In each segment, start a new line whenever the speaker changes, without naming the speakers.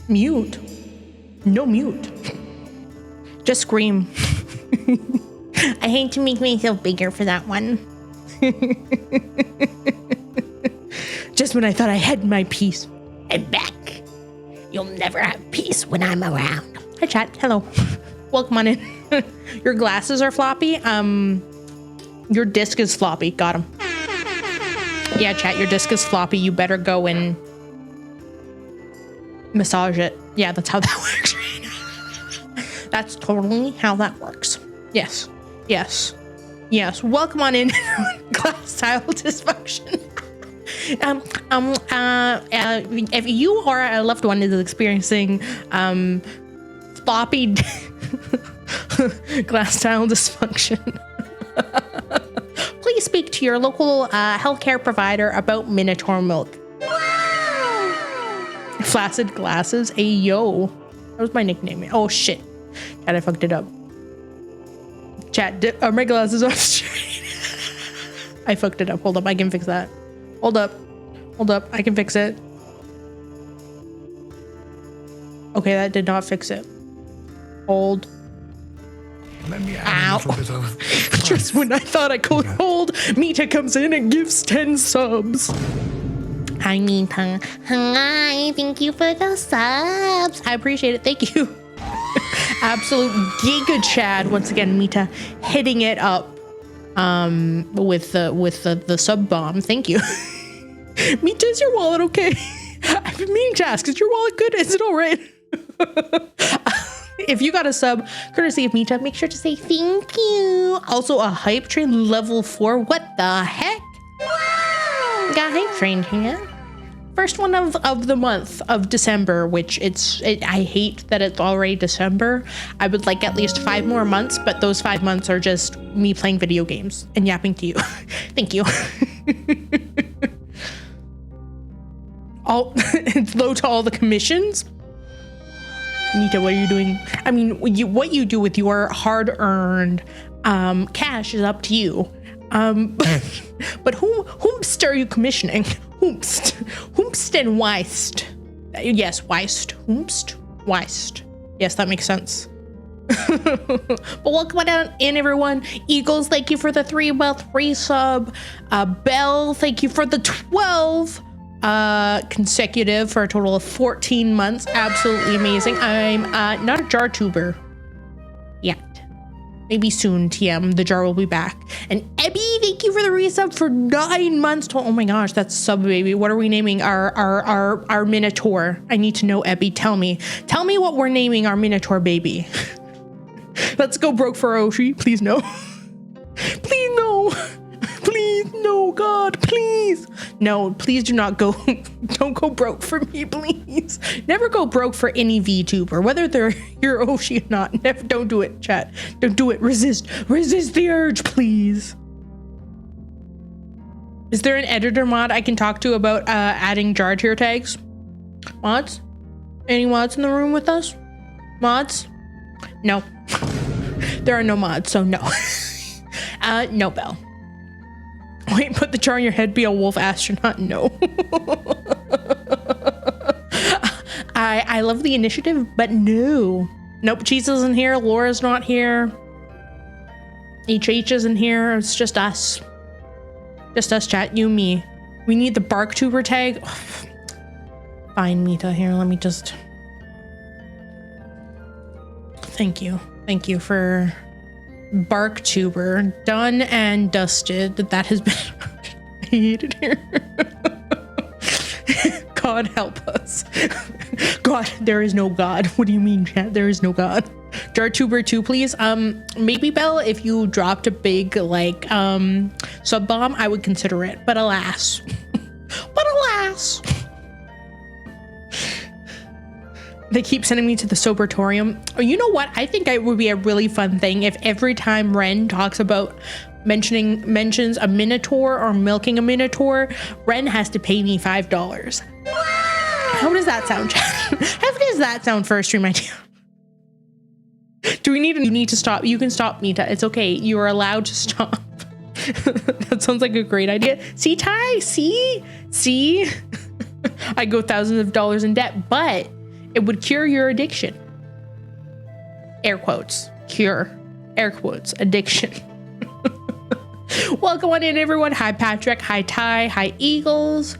Mute. No mute. Just scream. I hate to make myself bigger for that one. Just when I thought I had my peace, I'm back. You'll never have peace when I'm around. Hi, chat. Hello. Welcome on in. Your glasses are floppy. Your disc is floppy. Got him. Yeah, chat. Your disc is floppy. You better go and massage it. Yeah, that's how that works. That's totally how that works. Yes. Yes. Yes. Welcome on in. Glass tile dysfunction. If you or a loved one is experiencing floppy glass tile dysfunction, please speak to your local healthcare provider about Minotaur milk. Flaccid glasses. Ayo. That was my nickname. Oh shit. Chat, I fucked it up. Chat, are my glasses off straight? I fucked it up. Hold up, I can fix that. Hold up. Hold up, I can fix it. Okay, that did not fix it. Hold.
Let me add a little bit of
Just when I thought I could hold, Mita comes in and gives 10 subs. Hi, Mita. Hi, thank you for the subs. I appreciate it. Thank you. Absolute giga Chad once again. Mita hitting it up with the sub bomb. Thank you. Mita, is your wallet okay? I've been meaning to ask, is your wallet good? Is it all right? If you got a sub courtesy of Mita, make sure to say thank you. Also a hype train level 4. What the heck? Wow. Got hype train here. First one of the month of December, which I hate that it's already December. I would like at least 5 more months, but those 5 months are just me playing video games and yapping to you. Thank you. It's low to all the commissions. Nita, what are you doing? I mean, what you do with your hard-earned cash is up to you. But whomst are you commissioning? Whomst and Weist. Yes, Weist. Whomst, Weist. Yes, that makes sense. But welcome on in, everyone. Eagles, thank you for the 3-month resub. Bell, thank you for the 12 consecutive for a total of 14 months. Absolutely amazing. I'm not a jar tuber yet. Maybe soon, TM. The jar will be back. And Ebby, thank you for the resub for 9 months. Oh my gosh, that's sub baby. What are we naming our Minotaur? I need to know, Ebby. Tell me what we're naming our Minotaur baby. Let's go broke for Oshi. Please no. Please no. Please no, God, please. No, please do not go. Don't go broke for me, please. Never go broke for any VTuber, whether they're your Oshi or not. Never, don't do it, chat. Don't do it. Resist the urge, please. Is there an editor mod I can talk to about adding jar tier tags? Mods? Any mods in the room with us? Mods? No. There are no mods, so no. No, Bell. Wait, put the jar on your head, be a wolf astronaut? No. I love the initiative, but no. Nope, Cheese isn't here, Laura's not here. HH isn't here, it's just us. Just us, chat, you, me. We need the Barktuber tag. Oh, fine, Mita, here, let me just... Thank you. Thank you for... Barktuber, done and dusted. That has been I hate it here. God help us. God, there is no God. What do you mean, chat? There is no God. Jartuber 2, please. Maybe, Bell, if you dropped a big like sub bomb, I would consider it. But alas. But alas. They keep sending me to the Sobertorium. Oh, you know what? I think it would be a really fun thing if every time Ren talks about mentions a Minotaur or milking a Minotaur, Ren has to pay me $5. Wow. How does that sound? How does that sound for a stream idea? Do we need you need to stop? You can stop, Mita. It's okay. You are allowed to stop. That sounds like a great idea. See, Ty? See? I go thousands of dollars in debt, but It would cure your addiction. Air quotes. Cure. Air quotes. Addiction. Welcome on in, everyone. Hi, Patrick. Hi, Ty. Hi, Eagles.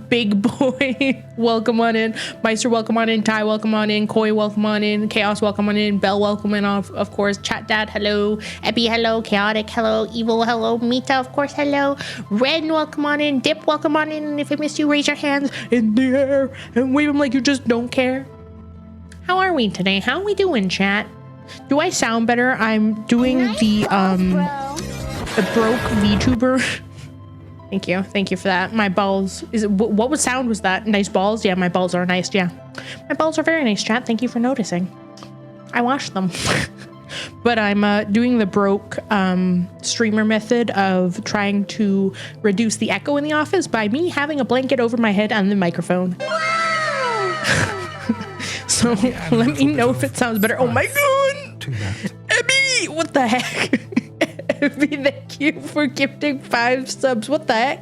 Big Boy. Welcome on in. Meister, welcome on in. Ty, welcome on in. Koi, welcome on in. Chaos, welcome on in. Bell, welcome in, of course. Chat Dad, hello. Epi, hello. Chaotic, hello. Evil, hello. Mita, of course, hello. Ren, welcome on in. Dip, welcome on in. And if I missed you, raise your hands in the air and wave them like you just don't care. How are we today? How are we doing, chat? Do I sound better? I'm doing the broke VTuber. Thank you for that. My balls, what sound was that? Nice balls? Yeah, my balls are nice. Yeah, my balls are very nice, chat. Thank you for noticing. I washed them. But I'm doing the broke streamer method of trying to reduce the echo in the office by me having a blanket over my head and the microphone. So let me know if it sounds better. Oh my god! Abby, what the heck? Abby, thank you for gifting 5 subs. What the heck?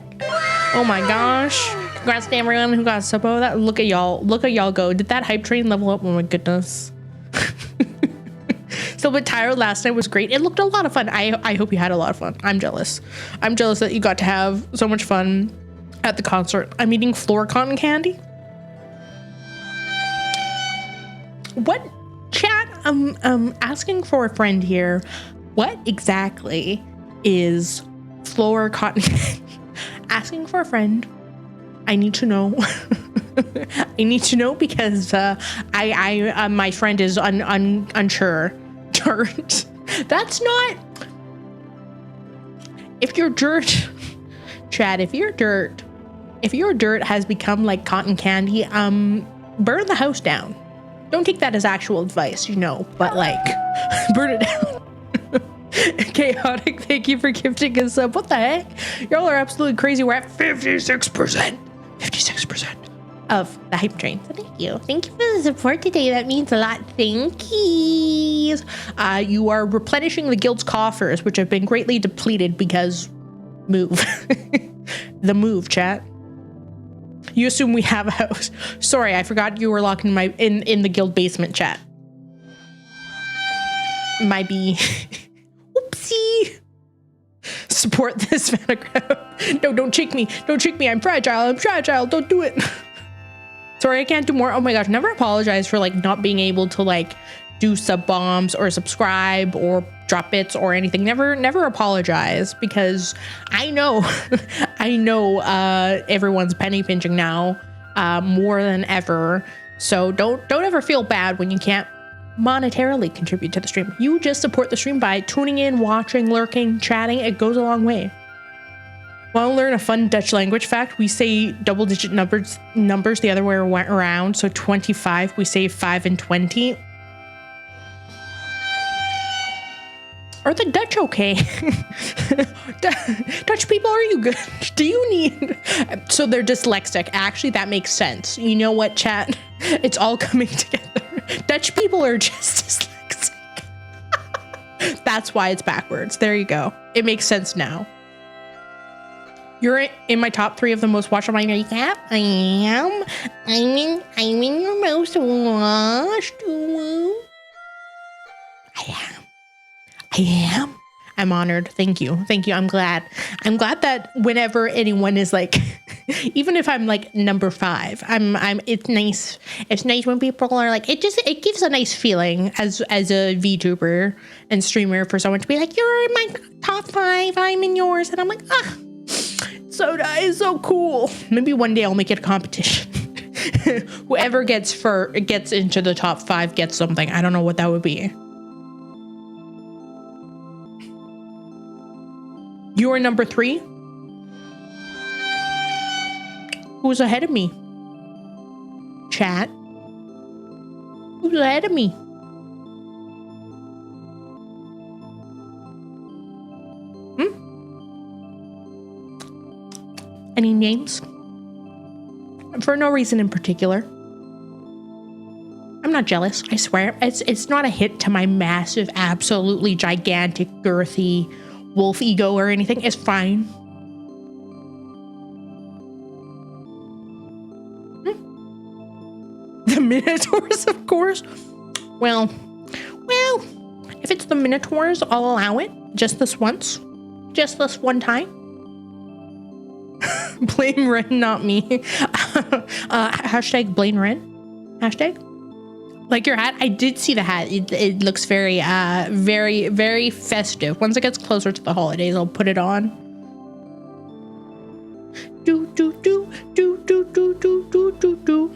Oh my gosh! Congrats to everyone who got a sub. Oh, that look at y'all go. Did that hype train level up? Oh my goodness. So, but Tyro last night was great. It looked a lot of fun. I hope you had a lot of fun. I'm jealous. I'm jealous that you got to have so much fun at the concert. I'm eating floor cotton candy. What, chat? I'm asking for a friend here. What exactly is floor cotton candy? Asking for a friend. I need to know. I need to know because my friend is unsure. Dirt. That's not. If your dirt, Chad, if your dirt has become like cotton candy, burn the house down. Don't take that as actual advice, but like, burn it down. Chaotic, thank you for gifting us up. What the heck? Y'all are absolutely crazy. We're at 56%. 56% of the hype train. So thank you. Thank you for the support today. That means a lot. Thank you. You are replenishing the guild's coffers, which have been greatly depleted because move. The move, chat. You assume we have a house. Sorry, I forgot you were locked in the guild basement, chat. Might be. Oopsie. Support this photograph. No, don't cheek me. Don't cheek me. I'm fragile. Don't do it. Sorry, I can't do more. Oh my gosh, never apologize for like not being able to like do sub bombs or subscribe or drop bits or anything. Never apologize because I know everyone's penny pinching now more than ever. So don't ever feel bad when you can't monetarily contribute to the stream. You just support the stream by tuning in, watching, lurking, chatting. It goes a long way. Want to learn a fun Dutch language fact? We say double-digit numbers the other way around. So 25, we say 5 and 20. Are the Dutch okay? Dutch people, are you good? Do you need... So they're dyslexic. Actually, that makes sense. You know what, chat? It's all coming together. Dutch people are just dyslexic. That's why it's backwards. There you go. It makes sense now. You're in my top 3 of the most watched on my recap. I am. I'm in your most watched. I am. I'm honored. Thank you. I'm glad that whenever anyone is like, even if I'm like number 5, it's nice. It's nice when people are like, it gives a nice feeling as a VTuber and streamer for someone to be like, you're in my top 5, I'm in yours. And I'm like, so nice, so cool. Maybe one day I'll make it a competition. Whoever gets into the top 5 gets something. I don't know what that would be. You are number 3. Who's ahead of me? Chat. Who's ahead of me? Any names? For no reason in particular. I'm not jealous, I swear. It's not a hit to my massive, absolutely gigantic, girthy wolf ego or anything. It's fine. The Minotaurs, of course. Well, if it's the Minotaurs, I'll allow it. Just this once. Just this one time. Blame Ren, not me. Hashtag blame Ren. Hashtag. Like your hat. I did see the hat. It looks very, very festive. Once it gets closer to the holidays, I'll put it on. Do, do, do, do, do, do, do, do, do, do.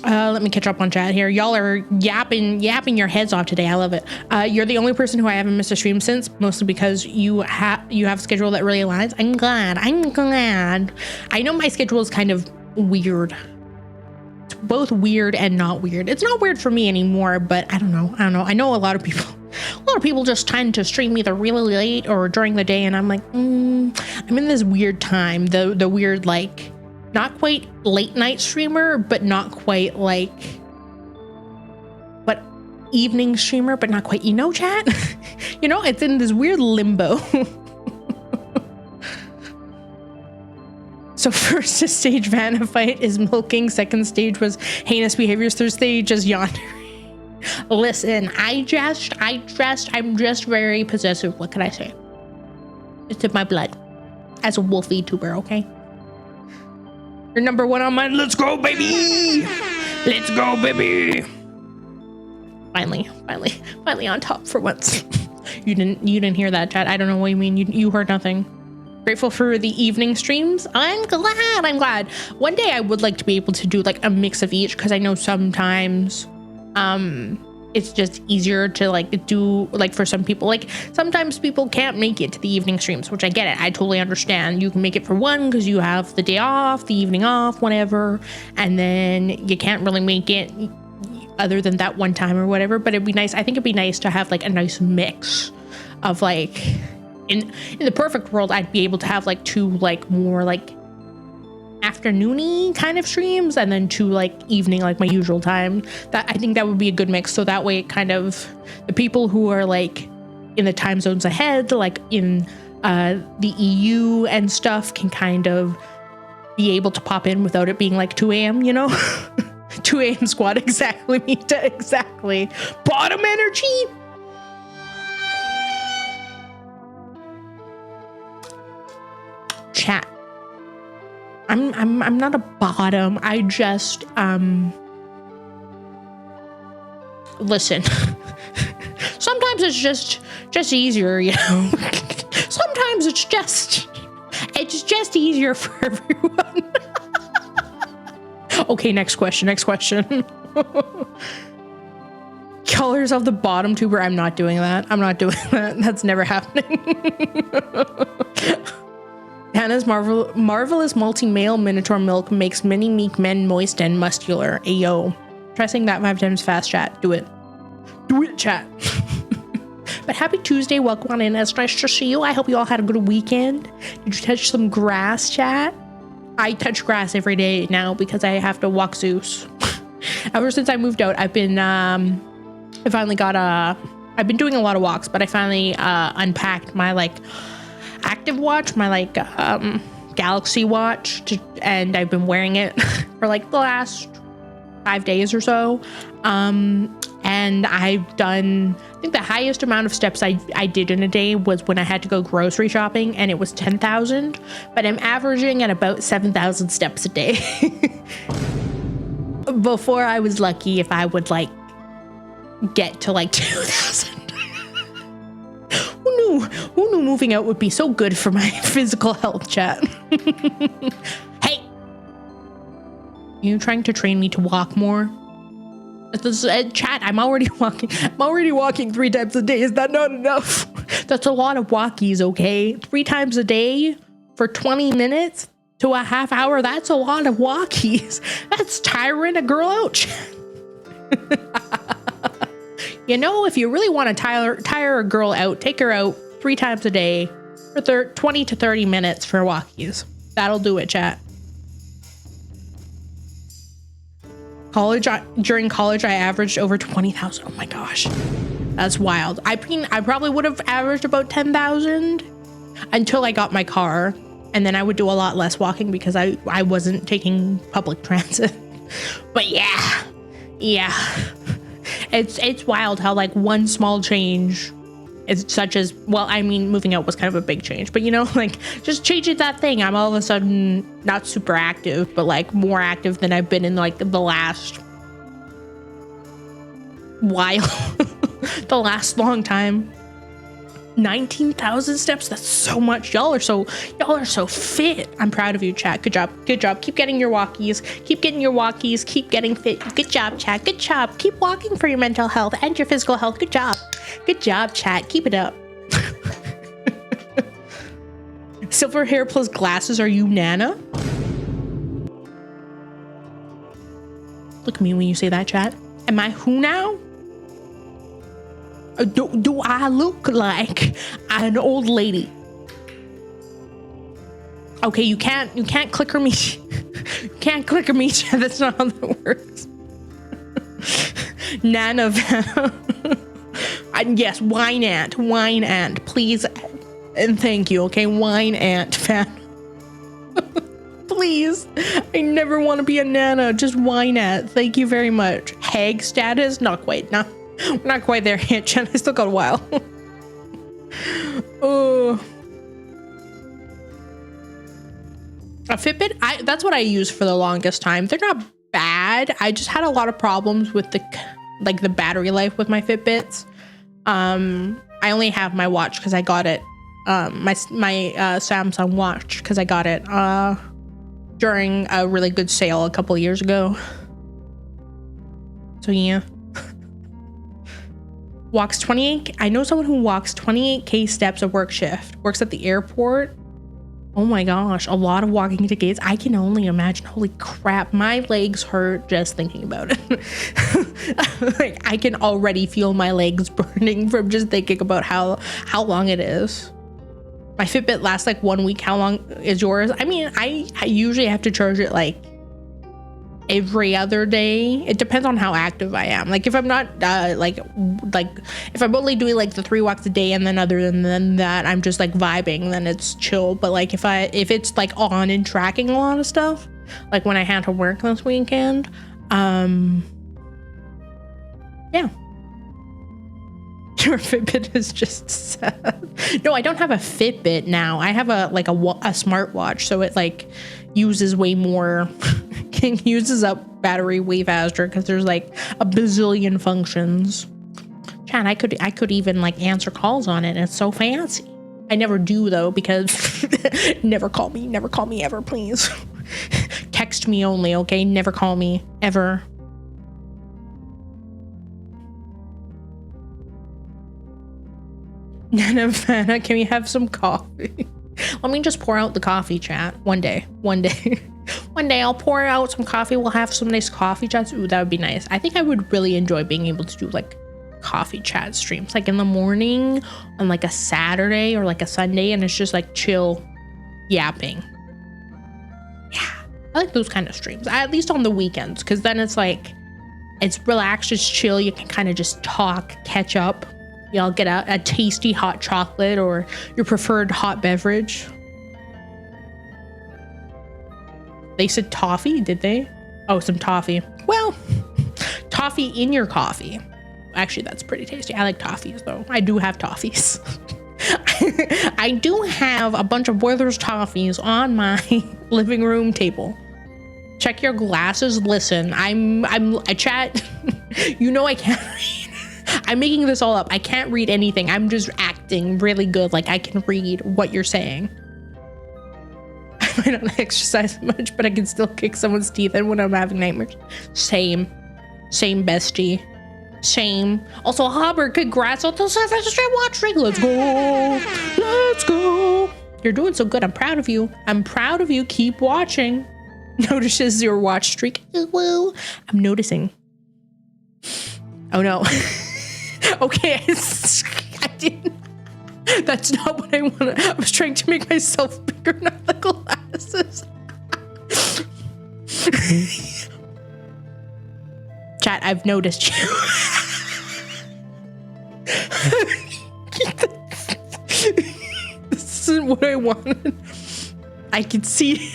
Let me catch up on chat here. Y'all are yapping your heads off today. I love it. You're the only person who I haven't missed a stream since, mostly because you have a schedule that really aligns. I'm glad. I know my schedule is kind of weird. It's both weird and not weird. It's not weird for me anymore, but I don't know. I know a lot of people just tend to stream either really late or during the day, and I'm like, I'm in this weird time. The weird, like, not quite late night streamer, but not quite like, but evening streamer, but not quite, chat? It's in this weird limbo. So first stage Vanna fight is milking. Second stage was heinous behaviors. Third stage just yonder. Listen, I'm just very possessive. What can I say? It's in my blood as a wolf VTuber, okay? You're number one on mine. Let's go, baby. Let's go, baby. Finally on top for once. You didn't hear that, chat. I don't know what you mean. You heard nothing. Grateful for the evening streams. I'm glad. One day I would like to be able to do like a mix of each, because I know sometimes it's just easier to like do, like, for some people, like sometimes people can't make it to the evening streams, which I get it. I totally understand. You can make it for one because you have the day off, the evening off, whatever, and then you can't really make it other than that one time or whatever. But it'd be nice. I think it'd be nice to have like a nice mix of, like, in the perfect world, I'd be able to have like two like more like afternoony kind of streams, and then two like evening, like my usual time. That I think that would be a good mix, so that way it kind of, the people who are like in the time zones ahead, like in the EU and stuff, can kind of be able to pop in without it being like 2 a.m. 2 a.m. squad. Exactly, Mita, exactly. Bottom energy. Chat. I'm not a bottom. I just listen. Sometimes it's just easier, Sometimes it's just easier for everyone. Okay, next question. Colors of the bottom tuber. I'm not doing that. That's never happening. Hannah's marvelous multi-male minotaur milk makes many meek men moist and muscular. Ayo. Try saying that 5 times fast, chat. Do it, chat. But happy Tuesday. Welcome on in. It's nice to see you. I hope you all had a good weekend. Did you touch some grass, chat? I touch grass every day now because I have to walk Zeus. Ever since I moved out, I've been, I've been doing a lot of walks, but I finally unpacked my like active watch, my like Galaxy watch, and I've been wearing it for like the last 5 days or so. And I've done, I think the highest amount of steps I did in a day was when I had to go grocery shopping, and it was 10,000, but I'm averaging at about 7,000 steps a day. Before, I was lucky if I would like get to like 2,000. Who knew moving out would be so good for my physical health, chat? Hey, you trying to train me to walk more? Chat, I'm already walking 3 times a day. Is that not enough? That's a lot of walkies, okay? 3 times a day for 20 minutes to a half hour. That's a lot of walkies. That's tiring a girl out. If you really want to tire a girl out, take her out 3 times a day for 20 to 30 minutes for walkies. That'll do it, chat. During college, I averaged over 20,000. Oh my gosh, that's wild. I probably would have averaged about 10,000 until I got my car. And then I would do a lot less walking because I wasn't taking public transit. But yeah. It's wild how like one small change is such as, well, I mean, moving out was kind of a big change, but you know, like just changing that thing, I'm all of a sudden not super active, but like more active than I've been in like the last while, the last long time. 19,000 steps. That's so much. Y'all are so fit. I'm proud of you, chat. Good job. Keep getting your walkies. Keep getting fit. Good job, chat. Good job. Keep walking for your mental health and your physical health. Good job, chat. Keep it up. Silver hair plus glasses. Are you Nana? Look at me when you say that, chat. Am I who now? Do I look like an old lady? Okay, you can't clicker me. You can't clicker me. That's not how that works. Nana. Yes, wine ant, please and thank you. Okay, wine ant fan. Please, I never want to be a Nana. Just wine ant. Thank you very much. Hag status? Not quite. No. We're not quite there yet, Jen. I still got a while. Oh. A Fitbit? That's what I used for the longest time. They're not bad. I just had a lot of problems with the battery life with my Fitbits. I only have my watch because I got it. My Samsung watch because I got it during a really good sale a couple of years ago. So yeah. Walks 28. I know someone who walks 28K steps a work shift. Works at the airport. Oh my gosh, a lot of walking to gates. I can only imagine. Holy crap, my legs hurt just thinking about it. Like, I can already feel my legs burning from just thinking about how long it is. My Fitbit lasts like 1 week. How long is yours? I mean, I usually have to charge it like every other day. It depends on how active I am. Like if I'm not like if I'm only doing like the 3 walks a day and then other than that I'm just like vibing, then it's chill. But like if it's like on and tracking a lot of stuff, like when I had to work this weekend, yeah. Your Fitbit is just sad. No, I don't have a Fitbit now. I have a smartwatch, so it like uses way more uses up battery way faster because there's like a bazillion functions. Chat, I could even like answer calls on it. It's so fancy. I never do though because never call me ever, please. Text me only, okay? Never call me ever. Nana, can we have some coffee? Let me just pour out the coffee, chat. One day I'll pour out some coffee. We'll have some nice coffee chats. Ooh, that would be nice. I think I would really enjoy being able to do like coffee chat streams, like in the morning on like a Saturday or like a Sunday, and it's just like chill yapping. Yeah, I like those kind of streams, at least on the weekends, because then it's like, it's relaxed, it's chill. You can kind of just talk, catch up. Y'all get a tasty hot chocolate or your preferred hot beverage. They said toffee, did they? Oh, some toffee. Well, toffee in your coffee. Actually, that's pretty tasty. I like toffees though. I do have toffees. I do have a bunch of Werther's toffees on my living room table. Check your glasses. Listen, I chat. You know I can't read. I'm making this all up. I can't read anything. I'm just acting really good like I can read what you're saying. I don't exercise much, but I can still kick someone's teeth in when I'm having nightmares. Same bestie. Same. Also, Hubbard, congrats on the 7th straight watch streak. Let's go. You're doing so good. I'm proud of you. Keep watching. Notices your watch streak. Woo. I'm noticing. Oh no. Okay, I didn't. That's not what I wanted. I was trying to make myself bigger, not the glasses. Chat, I've noticed you. This isn't what I wanted. I can see.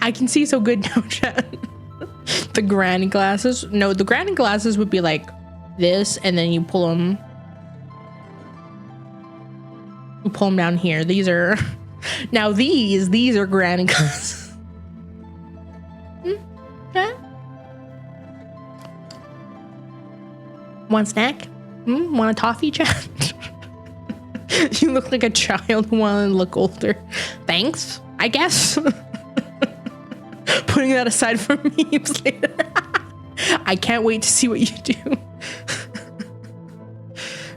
I can see so good now, chat. The granny glasses. No, the granny glasses would be like this, and then you pull them. You pull them down here. These are now these are granny glasses. Chat? Want snack? Want a toffee, chat? You look like a child who want to look older. Thanks, I guess. Putting that aside for memes later. I can't wait to see what you do.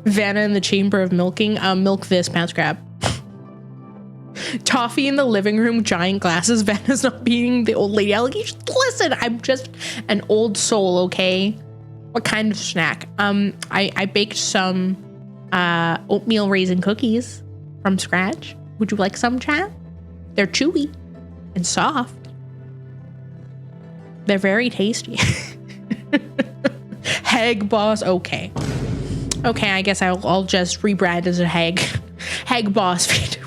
Vanna in the chamber of milking. Milk this, pants grab. Toffee in the living room, giant glasses. Vanna's not being the old lady allegation. Listen, I'm just an old soul, okay? What kind of snack? I baked some oatmeal raisin cookies from scratch. Would you like some, chat? They're chewy and soft. They're very tasty. Heg boss. Okay, I guess I'll just rebrand as a heg boss.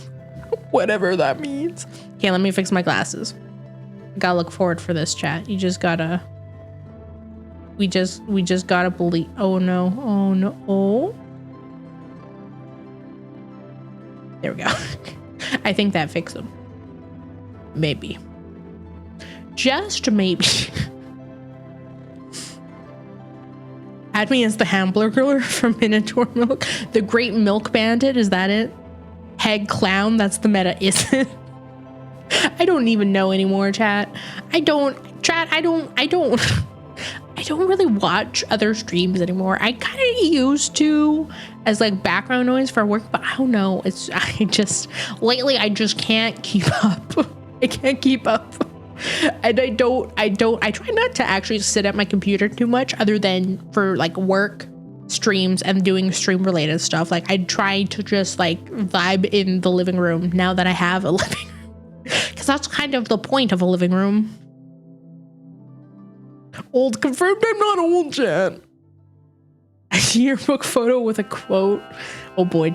Whatever that means. Okay, let me fix my glasses. Gotta look forward for this, chat. You just gotta. We just gotta believe. Oh no. Oh. There we go. I think that fixed them. Maybe. Just maybe. Add me as the hamburger from Minotaur Milk. The Great Milk Bandit, is that it? Heg Clown, that's the meta, is it? I don't even know anymore, chat. I don't really watch other streams anymore. I kind of used to as like background noise for work, but I don't know. Lately I just can't keep up. I can't keep up. And I try not to actually sit at my computer too much other than for like work streams and doing stream related stuff. Like I try to just like vibe in the living room now that I have a living room, because that's kind of the point of a living room. Old confirmed. I'm not old, chat. A yearbook photo with a quote. Oh boy.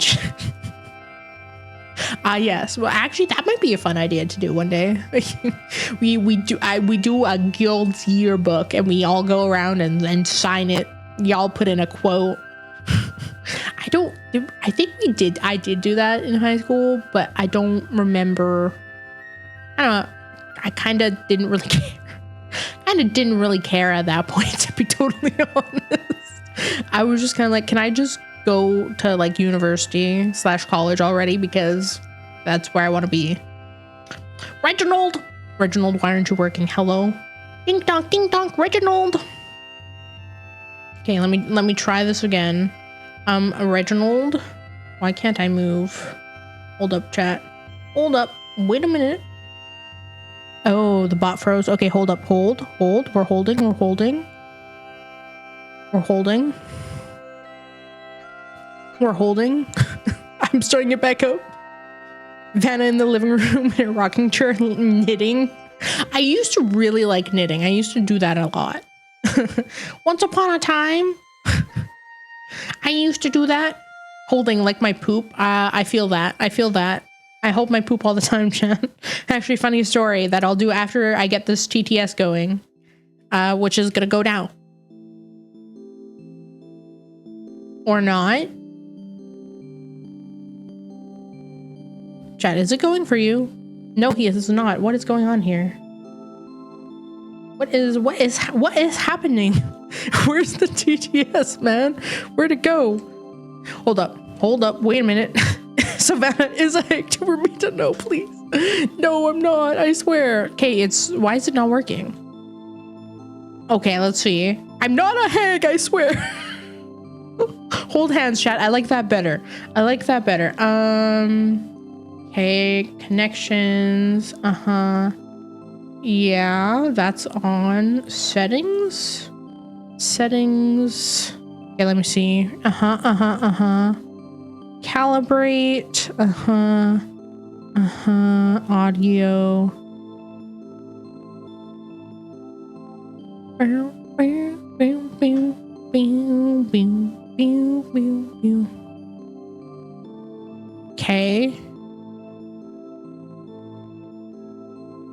Yes. Well, actually, that might be a fun idea to do one day. we do a guild's yearbook, and we all go around and sign it. Y'all put in a quote. I think I did do that in high school, but I don't remember. I don't know. I kind of didn't really care at that point, to be totally honest. I was just kind of like, can I just go to like university / college already, because that's where I want to be. Reginald, why aren't you working? Hello. Ding dong, Reginald. Okay, let me try this again. Reginald, why can't I move? Hold up, chat. Hold up. Wait a minute. Oh, the bot froze. Okay, hold up. Hold. We're holding. I'm starting it back up. Vanna in the living room in a rocking chair knitting. I used to really like knitting. I used to do that a lot. Once upon a time, I used to do that. Holding like my poop. I feel that. I hold my poop all the time, chat. Actually, funny story that I'll do after I get this TTS going, which is gonna go down. Or not. Chat, is it going for you? No, he is not. What is going on here? What is happening? Where's the TTS, man? Where'd it go? Hold up. Wait a minute. Savannah is a Vtuber. Me to know, please. No, I'm not. I swear. Okay, why is it not working? Okay, let's see. I'm not a hag, I swear. Hold hands, chat. I like that better. Okay, connections. Yeah, that's on. Settings. Okay, let me see. Calibrate. Audio. Okay.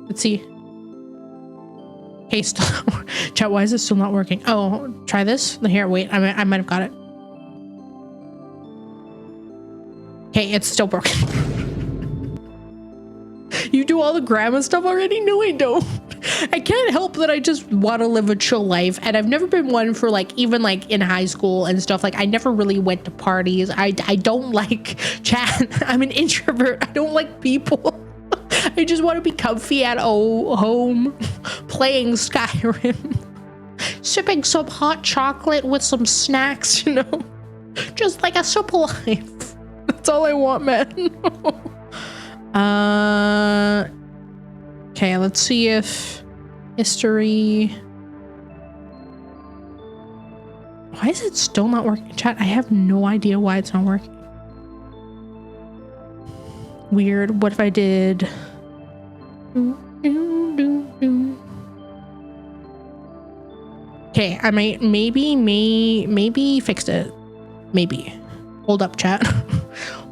Let's see. Okay, still. Chat, why is this still not working? Oh, try this. Here, wait. I might have got it. Okay, it's still broken. You do all the grandma stuff already? No, I don't. I can't help that I just want to live a chill life, and I've never been one for like, even like in high school and stuff. Like I never really went to parties. I don't like chat. I'm an introvert. I don't like people. I just want to be comfy at home, playing Skyrim, sipping some hot chocolate with some snacks, you know, just like a simple life. That's all I want, man. Okay, let's see if history. Why is it still not working? Chat, I have no idea why it's not working. Weird. What if I did? Okay, I might maybe fixed it. Maybe. Hold up, chat.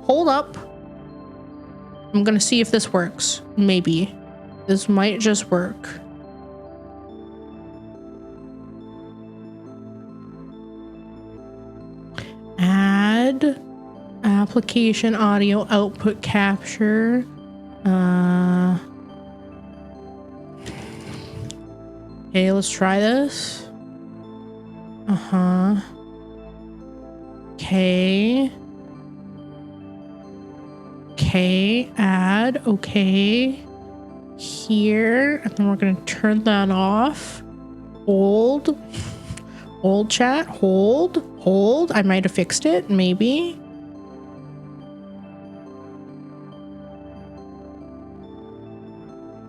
Hold up. I'm gonna see if this works. Maybe. This might just work. Add application audio output capture. Okay, let's try this. Okay. Okay, add, okay. Here, and then we're gonna turn that off. Hold chat, hold. I might have fixed it, maybe.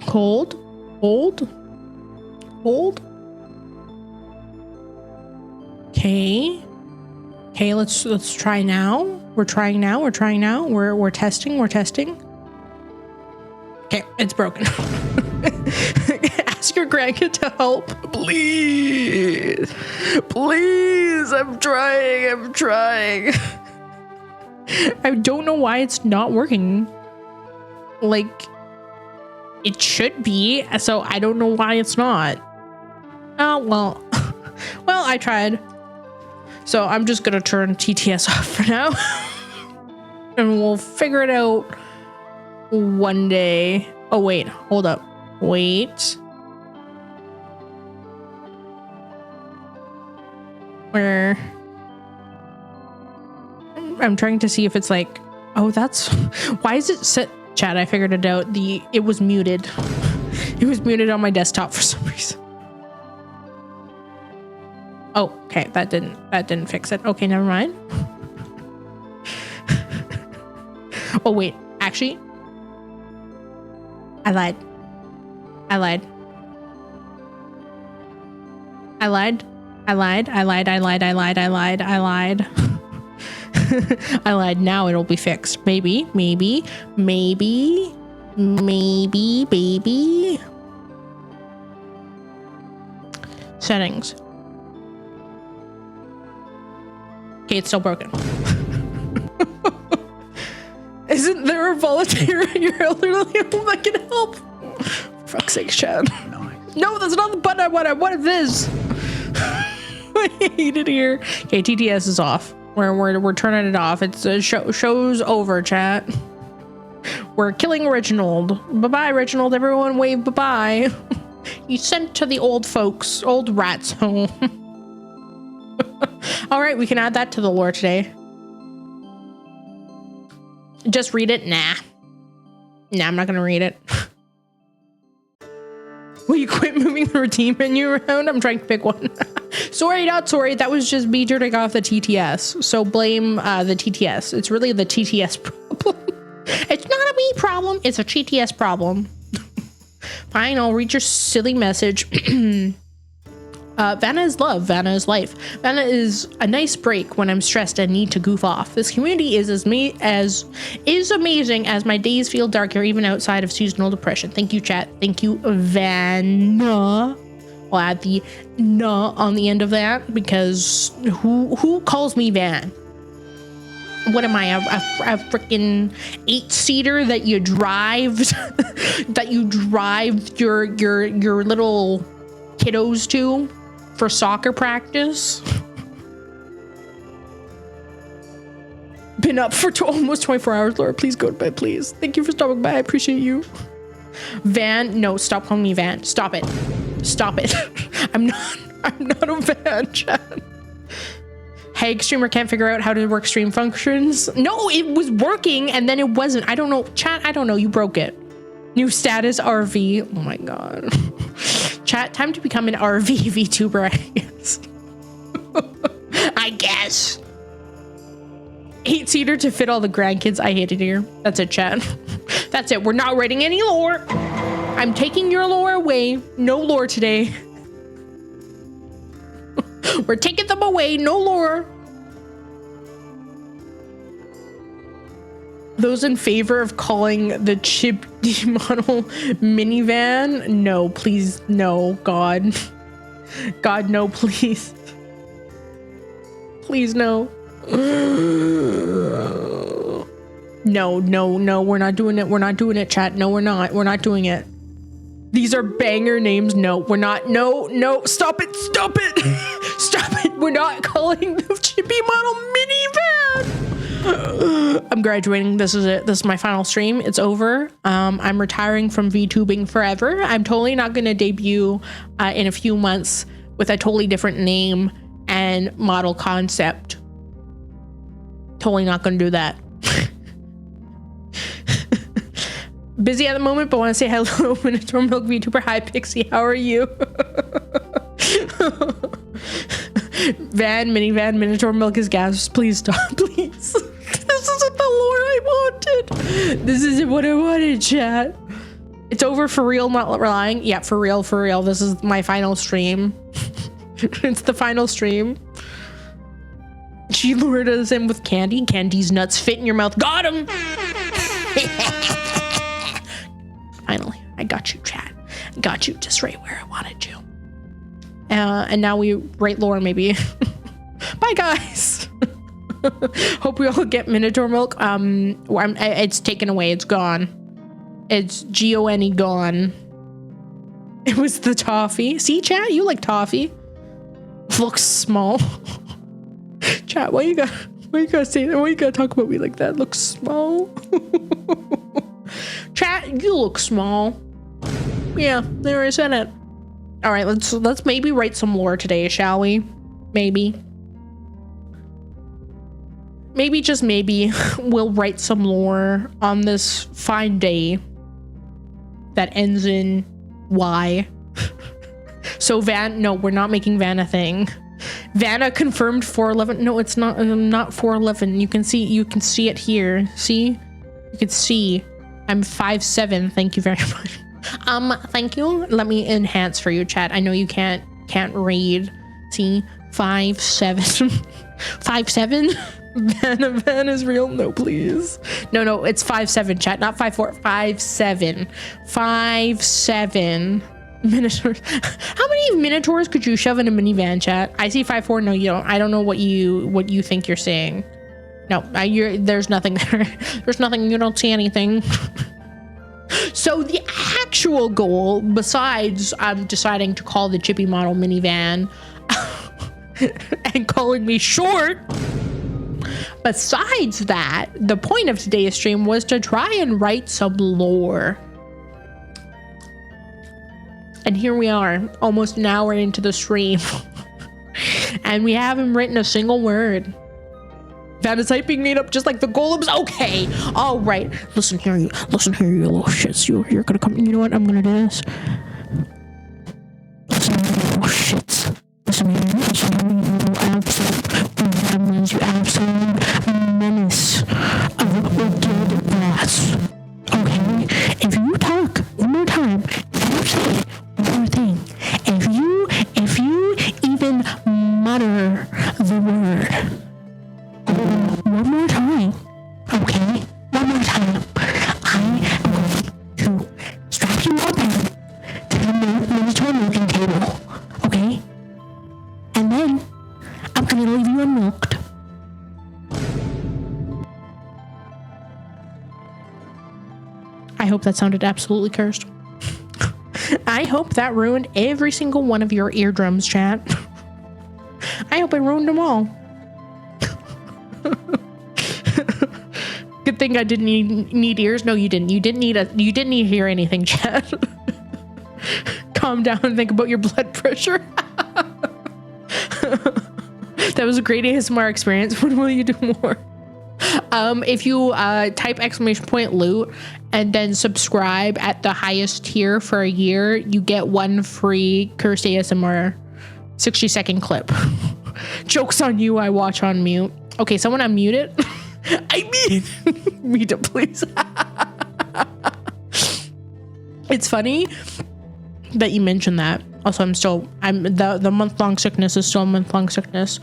Hold. Okay, let's try now. We're trying now. We're testing. Okay, it's broken. Ask your grandkid to help. Please. I'm trying. I don't know why it's not working. Like, it should be, so I don't know why it's not. Oh, well. Well, I tried. So I'm just gonna turn TTS off for now. And we'll figure it out one day. Oh, wait, hold up. Wait. Where? I'm trying to see if it's like, oh, that's, why is it set? Chat, I figured it out. It was muted. It was muted on my desktop for some reason. Oh, okay, that didn't fix it. Okay, never mind. Oh wait, actually, I lied. I lied. Now it'll be fixed. Maybe. Settings. Okay, it's still broken. Isn't there a volunteer at your elderly home that can help? For fuck's sake, Chad. Nice. No, that's not the button I want. I wanted this. I hate it here. Okay, TTS is off. We're turning it off. It's show's over, chat. We're killing Reginald. Bye-bye, Reginald. Everyone wave bye-bye. He's sent to the old folks, old rats home. All right, we can add that to the lore today. Just read it? Nah, I'm not gonna read it. Will you quit moving the routine menu around? I'm trying to pick one. Sorry, not sorry. That was just me turning off the TTS. So blame the TTS. It's really the TTS problem. It's not a me problem. It's a TTS problem. Fine, I'll read your silly message. Vanna is love. Vanna is life. Vanna is a nice break when I'm stressed and need to goof off. This community is is amazing as my days feel darker even outside of seasonal depression. Thank you, chat. Thank you, Vanna. I'll add the na on the end of that because who calls me Van? what am I, a freaking 8-seater that you drive, that you drive your little kiddos to for soccer practice? Been up for almost 24 hours, Laura. Please go to bed, please. Thank you for stopping by. I appreciate you. Van, no, stop calling me Van. Stop it. Stop it. I'm not a Van, chat. Hey, streamer can't figure out how to work stream functions. No, it was working and then it wasn't. I don't know. Chat, I don't know. You broke it. New status RV. Oh my God. Chat, time to become an RV VTuber, I guess. I guess. 8-seater to fit all the grandkids. I hate it here. That's it, chat. That's it. We're not writing any lore. I'm taking your lore away. No lore today. We're taking them away. No lore. Those in favor of calling the chip D model minivan? No, please. No, God. God, no, please. Please, no. No, we're not doing it. We're not doing it, chat. No, we're not. We're not doing it. These are banger names. No, we're not. No, stop it. Stop it. Stop it. We're not calling the chippy model minivan. I'm graduating. This is it. This is my final stream. It's over. I'm retiring from VTubing forever. I'm totally not going to debut in a few months with a totally different name and model concept. Totally not going to do that. Busy at the moment, but want to say hello, Minotaur Milk VTuber. Hi, Pixie. How are you? Minivan, Minotaur Milk is gas. Please stop, please. This isn't the lore I wanted. This isn't what I wanted, chat. It's over for real, not lying. Yeah, for real, for real. This is my final stream. It's the final stream. She lured us in with candy. Candy's nuts fit in your mouth. Got him! Finally, I got you, chat. Got you just right where I wanted you. And now we rate lore, maybe. Bye, guys. Hope we all get Minotaur Milk. It's taken away. It's gone. It's G-O-N-E gone. It was the toffee. See, chat? You like toffee. Looks small. Chat, why you gotta say that? Why you gotta talk about me like that? Looks small. Chat, you look small. Yeah, there is in it. All right, let's maybe write some lore today, shall we? Maybe just maybe we'll write some lore on this fine day that ends in Y. So Van, no, we're not making Van a thing. Vanna confirmed 411. No, it's not 411. You can see it here. See? You can see I'm 5'7". Thank you very much. Thank you. Let me enhance for you, chat. I know you can't read. See? 5'7". 5'7". Van is real. No, please. No, it's 5'7", chat, not 5'4". 5'7". 5'7". Minotaurs. How many Minotaurs could you shove in a minivan, chat? I see 5'4". No, you don't. I don't know what you think you're saying. No, there's nothing there. There's nothing. You don't see anything. So the actual goal, besides deciding to call the chippy model minivan and calling me short, besides that, the point of today's stream was to try and write some lore. And here we are, almost an hour into the stream. And we haven't written a single word. That is hyping me up just like the golems. Okay, all right. Listen here, you little shits. You're gonna come. You know what? I'm gonna do this. Listen here, you little shits. Listen here, you little absolute gremlins. You absolute menace of wicked rats. Okay, if you talk one more time, you say one more thing. If you even mutter the word. One more time, okay? One more time. I am going to strap you all down to the Minotaur milking table, okay? And then I'm gonna leave you unmilked. hope that sounded absolutely cursed. I hope that ruined every single one of your eardrums, chat. I hope it ruined them all. Good thing I didn't need ears. No, you didn't. You didn't need to hear anything, chat. Calm down and think about your blood pressure. That was a great ASMR experience. When will you do more? If you type !loot and then subscribe at the highest tier for a year, you get one free cursed ASMR 60-second clip. Joke's on you, I watch on mute. Okay, someone unmute it. I mean, mute it, please. It's funny that you mentioned that. Also, the month-long sickness is still a month-long sickness.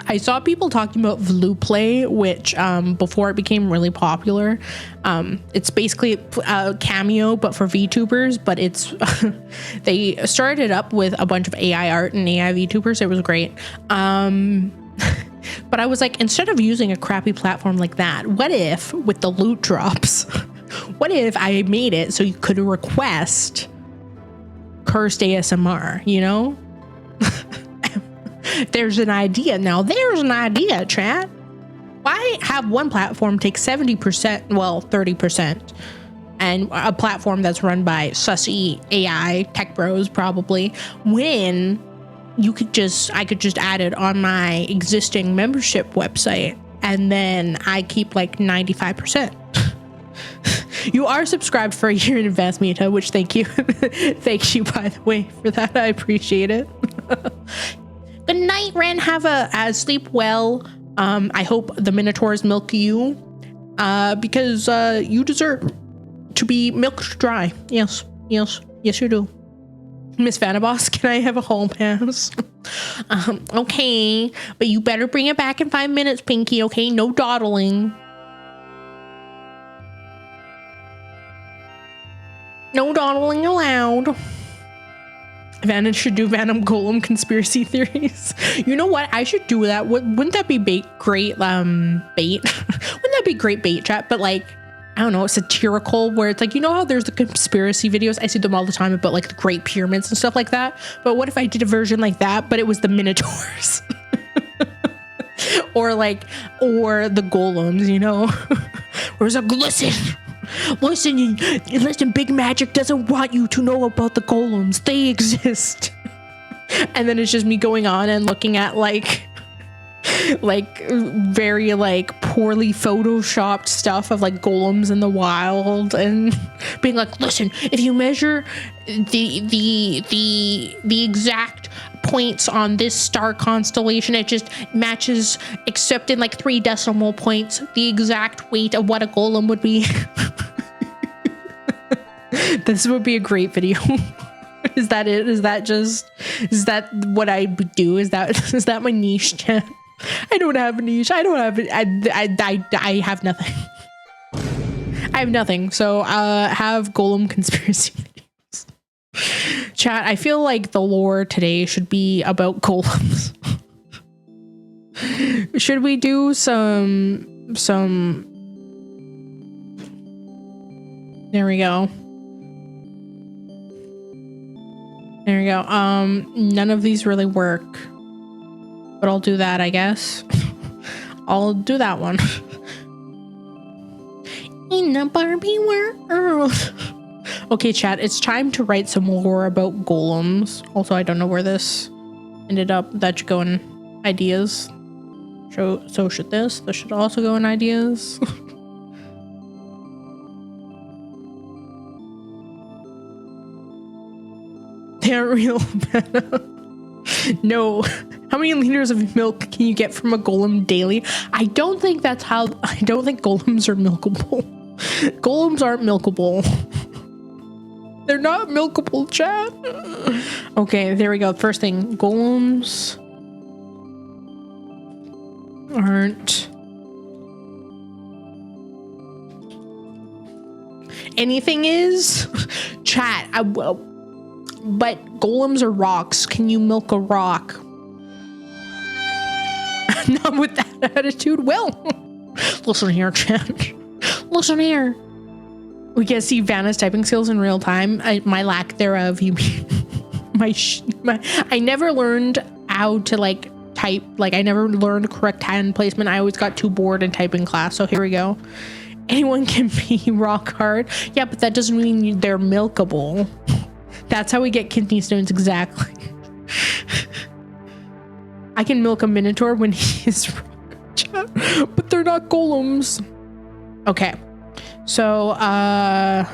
I saw people talking about Vtuber, which before it became really popular, it's basically a Cameo, but for VTubers. But it's they started it up with a bunch of AI art and AI VTubers. It was great. But I was like, instead of using a crappy platform like that, what if with the loot drops, what if I made it so you could request cursed ASMR, you know? There's an idea. Now there's an idea, chat. Why have one platform take 70%, well, 30%, and a platform that's run by sussy AI tech bros probably, when I could just add it on my existing membership website, and then I keep like 95%. You are subscribed for a year in advance, Mita, which thank you. Thank you, by the way, for that. I appreciate it. Good night, Ren. Have a sleep well. I hope the Minotaurs milk you, because you deserve to be milked dry. Yes, yes, yes, you do. Miss Vanabos, can I have a hall pass? Okay, but you better bring it back in 5 minutes, Pinky. Okay, no dawdling. No dawdling allowed. Vanna should do Venom Golem conspiracy theories. You know what? I should do that. Wouldn't that be great bait? Wouldn't that be great bait, chat? But like, I don't know, satirical, where it's like, you know how there's the conspiracy videos? I see them all the time about like the Great Pyramids and stuff like that. But what if I did a version like that, but it was the Minotaurs? or the golems, you know? Where it's like, listen, Big Magic doesn't want you to know about the golems. They exist. And then it's just me going on and looking at like very like poorly photoshopped stuff of like golems in the wild, and being like, listen, if you measure the exact points on this star constellation, it just matches, except in like 3 decimal points, the exact weight of what a golem would be. This would be a great video. Is that it? Is that what I would do? Is that my niche, chat? I don't have a niche. I don't have it. I have nothing. I have nothing. So have golem conspiracy videos. Chat, I feel like the lore today should be about golems. Should we do some there we go. There we go. None of these really work, but I'll do that, I guess. I'll do that one. In a Barbie world. Okay, chat, it's time to write some lore about golems. Also, I don't know where this ended up. That should go in ideas. So should this. This should also go in ideas. They aren't real. No. How many liters of milk can you get from a golem daily? I don't think golems are milkable. Golems aren't milkable. They're not milkable, chat. Okay, there we go. First thing, golems aren't anything is chat. But golems are rocks. Can you milk a rock? Not with that attitude. Well, listen here, chat. Listen here. We get to see Vanna's typing skills in real time. My lack thereof, you mean. I never learned how to like type. Like I never learned correct hand placement. I always got too bored in typing class. So here we go. Anyone can be rock hard. Yeah, but that doesn't mean they're milkable. That's how we get kidney stones exactly. I can milk a minotaur when he's rock hard, but they're not golems. Okay. So, I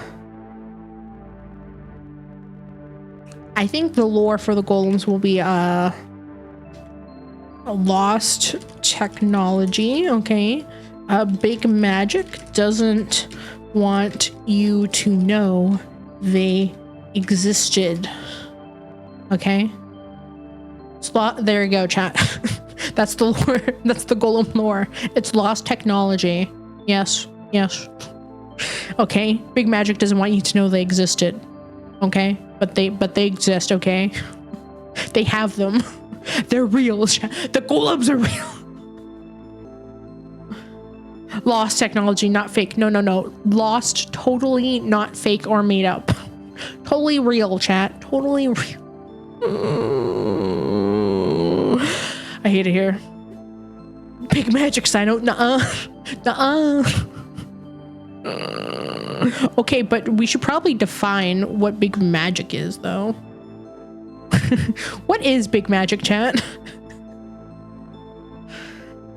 think the lore for the golems will be, a lost technology, okay? Big Magic doesn't want you to know they existed, okay? There you go, chat. That's the lore. That's the golem lore. It's lost technology. Yes, yes. Okay, Big Magic doesn't want you to know they existed. Okay, but they exist. Okay, they have them. They're real. The golems are real. Lost technology, not fake. No. Lost, totally not fake or made up. Totally real, chat. Totally real. I hate it here. Big Magic sign out. Nuh-uh. Okay, but we should probably define what Big Magic is, though. What is Big Magic, chat?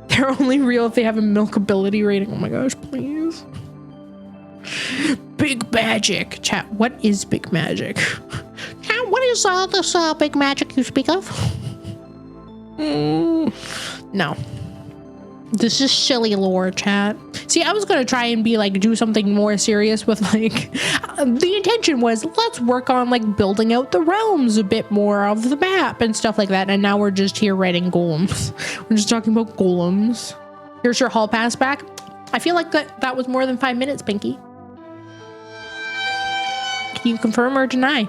They're only real if they have a milk ability rating. Oh my gosh, please. Big Magic. Chat, what is Big Magic? Chat, what is this Big Magic you speak of? No. This is silly lore, chat. See, I was gonna try and be like, do something more serious with like, the intention was let's work on like building out the realms a bit more of the map and stuff like that. And now we're just here writing golems. We're just talking about golems. Here's your hall pass back. I feel like that was more than 5 minutes, Pinky. Can you confirm or deny?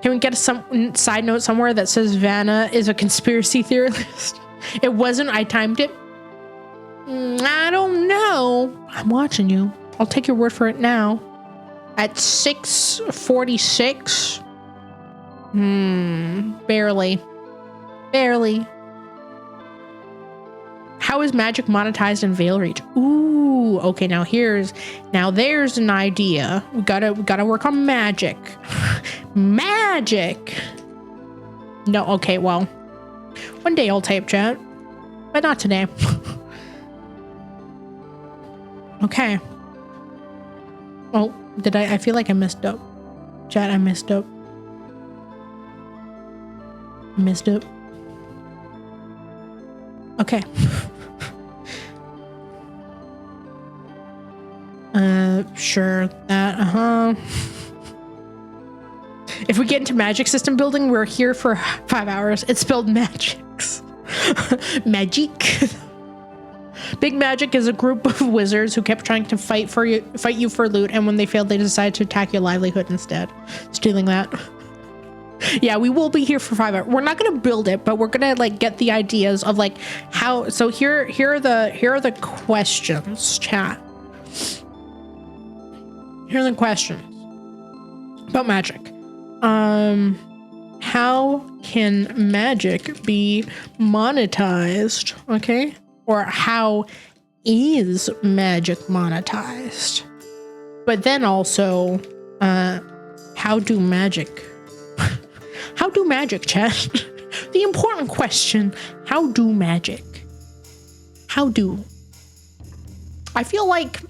Can we get some side note somewhere that says Vanna is a conspiracy theorist? It wasn't. I timed it. I don't know. I'm watching you. I'll take your word for it now. At 6:46. Barely. How is magic monetized in Veilreach? Ooh, okay. Now there's an idea. We gotta work on magic. Magic. No, okay, well, one day I'll type, chat, but not today. Okay. Oh, did I feel like I messed up. Chat, I messed up. Okay. Sure, that, If we get into magic system building, we're here for 5 hours. It's spelled magics. Magic. Big Magic is a group of wizards who kept trying to fight you for loot, and when they failed, they decided to attack your livelihood instead, stealing that. Yeah, we will be here for 5 hours. We're not gonna build it, but we're gonna like get the ideas of like how. So here are the questions, chat. Here are the questions about magic. How can magic be monetized? Okay. Or how is magic monetized? But then also, how do magic, chat? The important question, how do magic? I feel like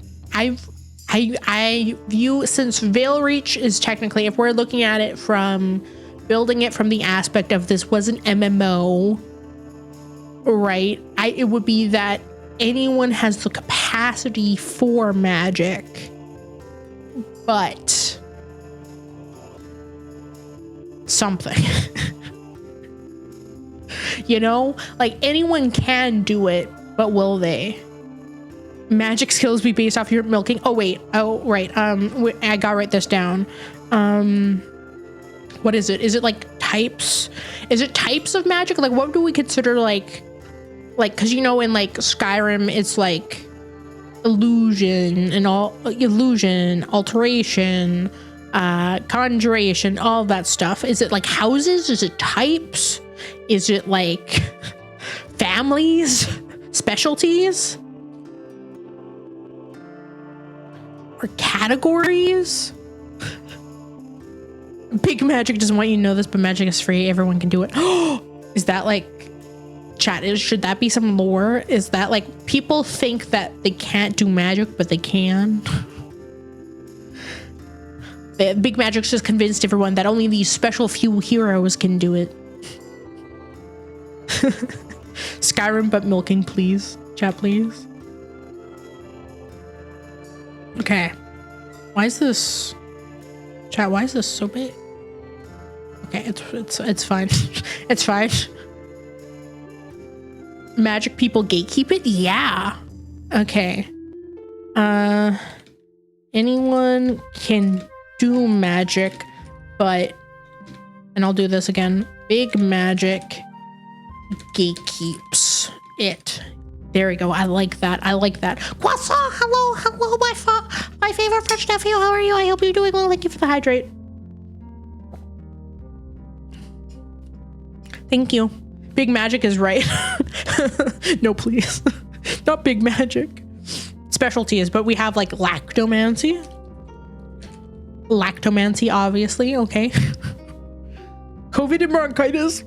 I view, since Veilreach is technically, if we're looking at it from building it from the aspect of this was an MMO, right? It would be that anyone has the capacity for magic, but something. You know, like anyone can do it, but will they? Magic skills be based off your milking. Oh wait. Oh right. I gotta write this down. What is it? Is it like types? Is it types of magic? Like, what do we consider like, because you know, in like Skyrim, it's like illusion, alteration, conjuration, all that stuff. Is it like houses? Is it types? Is it like families, specialties, or categories? Big Magic doesn't want you to know this, but magic is free. Everyone can do it. Is that like, chat, should that be some lore? Is that like people think that they can't do magic, but they can? Big Magic's just convinced everyone that only these special few heroes can do it. Skyrim, but milking, please. Chat, please. Okay. Why is this... Chat, why is this so big? Okay, it's fine. It's fine. Magic people gatekeep it? Yeah. Okay. Anyone can do magic, but... And I'll do this again. Big Magic gatekeeps it. There we go. I like that. I like that. Croissant, hello, my favorite French nephew. How are you? I hope you're doing well. Thank you for the hydrate. Thank you. Big Magic is right. No, please. Not Big Magic. Specialties, but we have like lactomancy. Lactomancy, obviously. Okay. COVID and bronchitis.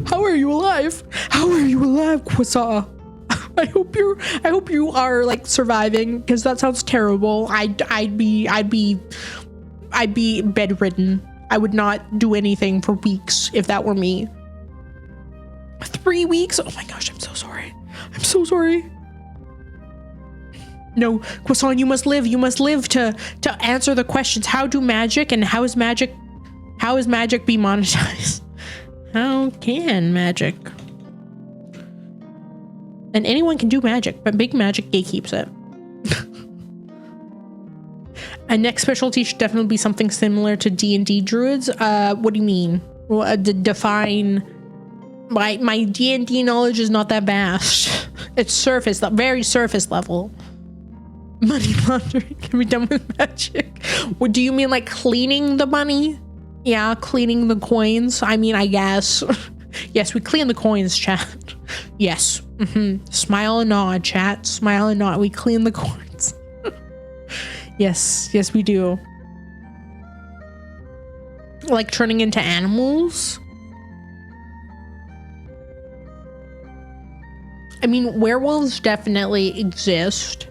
How are you alive? How are you alive, Croissant? I hope you are like surviving, because that sounds terrible. I'd be bedridden. I would not do anything for weeks if that were me. 3 weeks? Oh my gosh, I'm so sorry. I'm so sorry. No, Croissant, you must live. You must live to answer the questions. How do magic and how is magic be monetized? How can magic? And anyone can do magic, but Big Magic gatekeeps it. A next specialty should definitely be something similar to D&D druids. What do you mean? Well, define. My D&D knowledge is not that vast. It's surface, very surface level. Money laundering can be done with magic. What do you mean, like cleaning the money? Yeah, cleaning the coins. I mean, I guess. Yes, we clean the coins, chat. Yes. Smile and nod, chat. Smile and nod. We clean the coins. Yes, we do. Like turning into animals. I mean, werewolves definitely exist.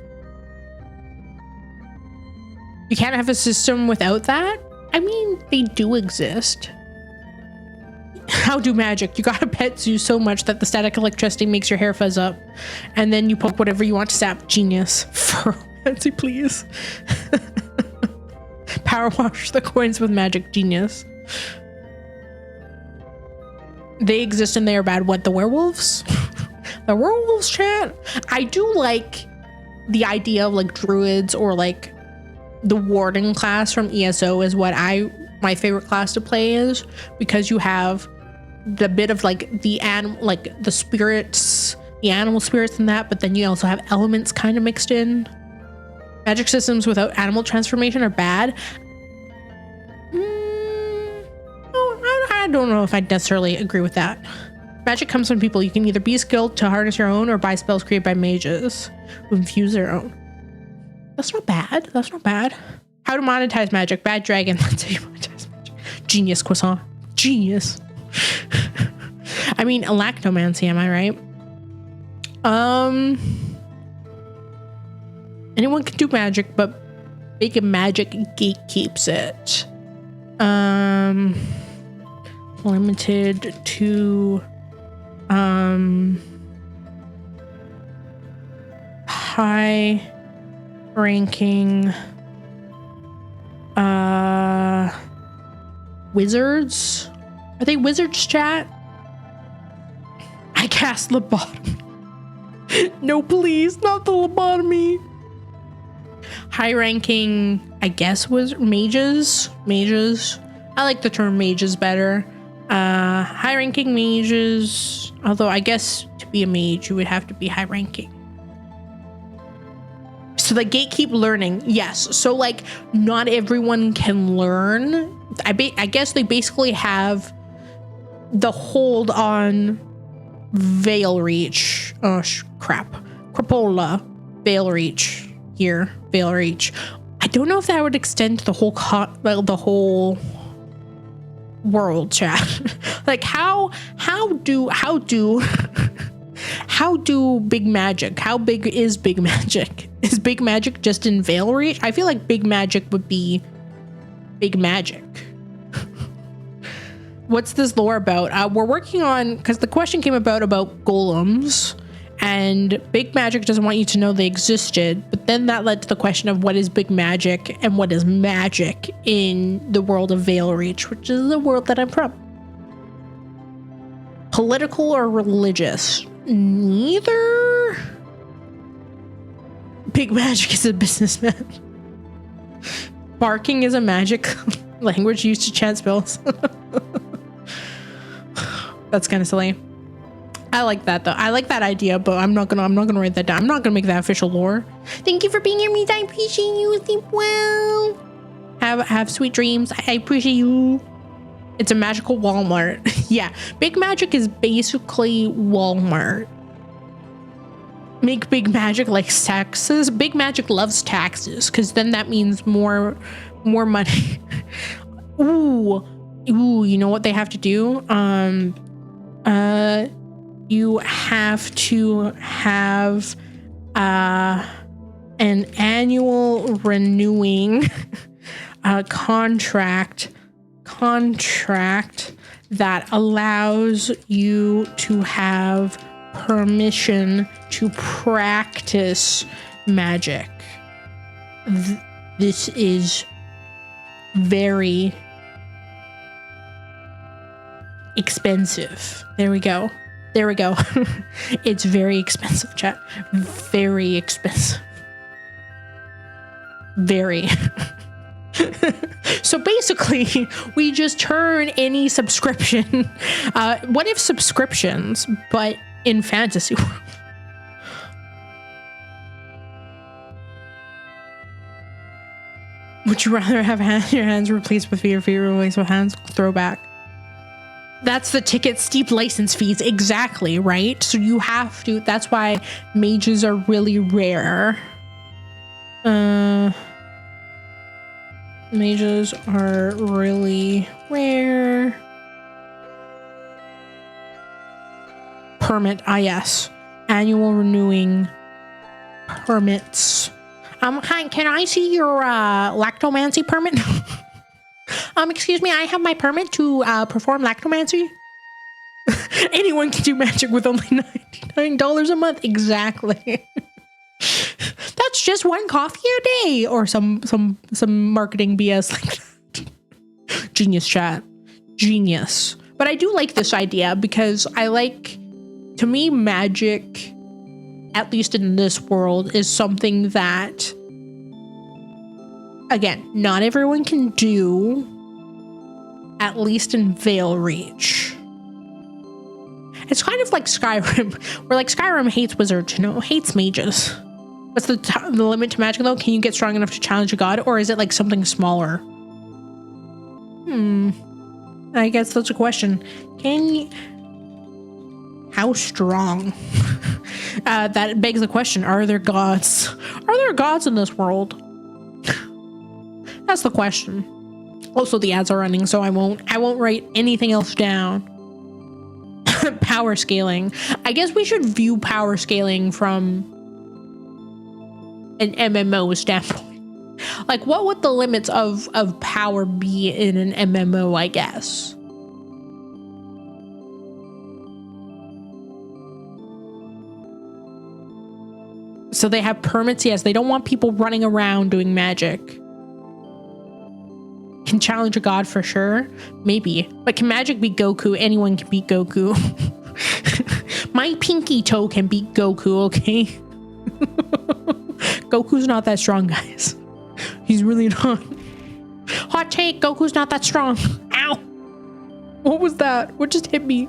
You can't have a system without that. I mean, they do exist. How do magic? You gotta pet Zeus so much that the static electricity makes your hair fuzz up, and then you poke whatever you want to sap. Genius. For fancy, please. Power wash the coins with magic. Genius. They exist and they are bad. What, the werewolves? The werewolves, chat? I do like the idea of like druids, or like the warden class from ESO is what my favorite class to play is, because you have the bit of like the animal, like the spirits, the animal spirits and that, but then you also have elements kind of mixed in. Magic systems without animal transformation are bad. I don't know if I'd necessarily agree with that. Magic comes from people. You can either be skilled to harness your own or buy spells created by mages who infuse their own. That's not bad. That's not bad. How to monetize magic? Bad dragon. That's how you monetize magic. Genius, Croissant. Genius. I mean, lactomancy, am I right? Anyone can do magic, but Big Magic gatekeeps it. Limited to high ranking wizards. Are they wizards, chat? I cast lobotomy. No, please, not the lobotomy. High ranking, I guess, was mages. I like the term mages better. High ranking mages, although I guess to be a mage you would have to be high ranking. So the gatekeep learning, yes. So like not everyone can learn. I guess they basically have the hold on Veil Reach. Oh crap, Crapola, Veil Reach here, Veil Reach. I don't know if that would extend to the whole world, chat. Like how do big magic? How big is big magic? Is big magic just in Veil Reach? I feel like big magic would be big magic. What's this lore about? We're working on, because the question came about golems, and big magic doesn't want you to know they existed, but then that led to the question of what is big magic and what is magic in the world of Veil Reach, which is the world that I'm from. Political or religious? Neither. Big magic is a businessman. Barking is a magic language used to chant spells. That's kind of silly. I like that though. I like that idea, but I'm not gonna write that down. I'm not gonna make that official lore. Thank you for being here, Meet. I appreciate you. Sleep well. Have sweet dreams. I appreciate you. It's a magical Walmart. Yeah, big magic is basically Walmart. Make big magic like taxes. Big magic loves taxes because then that means more money. Ooh, you know what they have to do? You have to have an annual renewing contract that allows you to have permission to practice magic. This is very expensive. There we go. It's very expensive, chat. Very expensive. Very. So basically, we just turn any subscription. What if subscriptions, but in fantasy world? Would you rather have your hands replaced with feet or feet replaced with hands? Throwback. That's the ticket, steep license fees. Exactly, right? So you have to, that's why mages are really rare. Mages are really rare. Permit, yes. Annual renewing permits. Hi, can I see your lactomancy permit? Excuse me, I have my permit to perform lactomancy. Anyone can do magic with only $99 a month. Exactly. That's just one coffee a day, or some marketing BS like that. Genius, chat. Genius. But I do like this idea because to me, magic, at least in this world, is something that, again, not everyone can do, at least in Veil Reach. It's kind of like Skyrim, where like Skyrim hates wizards, hates mages. What's the limit to magic though? Can you get strong enough to challenge a god, or is it like something smaller? I guess that's a question. How strong? That begs the question, are there gods? Are there gods in this world? That's the question. Also, the ads are running, so I won't write anything else down. Power scaling. I guess we should view power scaling from an MMO standpoint. Like, what would the limits of power be in an MMO, I guess? So they have permits, yes. They don't want people running around doing magic. Can challenge a god for sure. Maybe. But can magic beat Goku? Anyone can beat Goku. My pinky toe can beat Goku, okay? Goku's not that strong, guys. He's really not. Hot take, Goku's not that strong. Ow. What was that? What just hit me?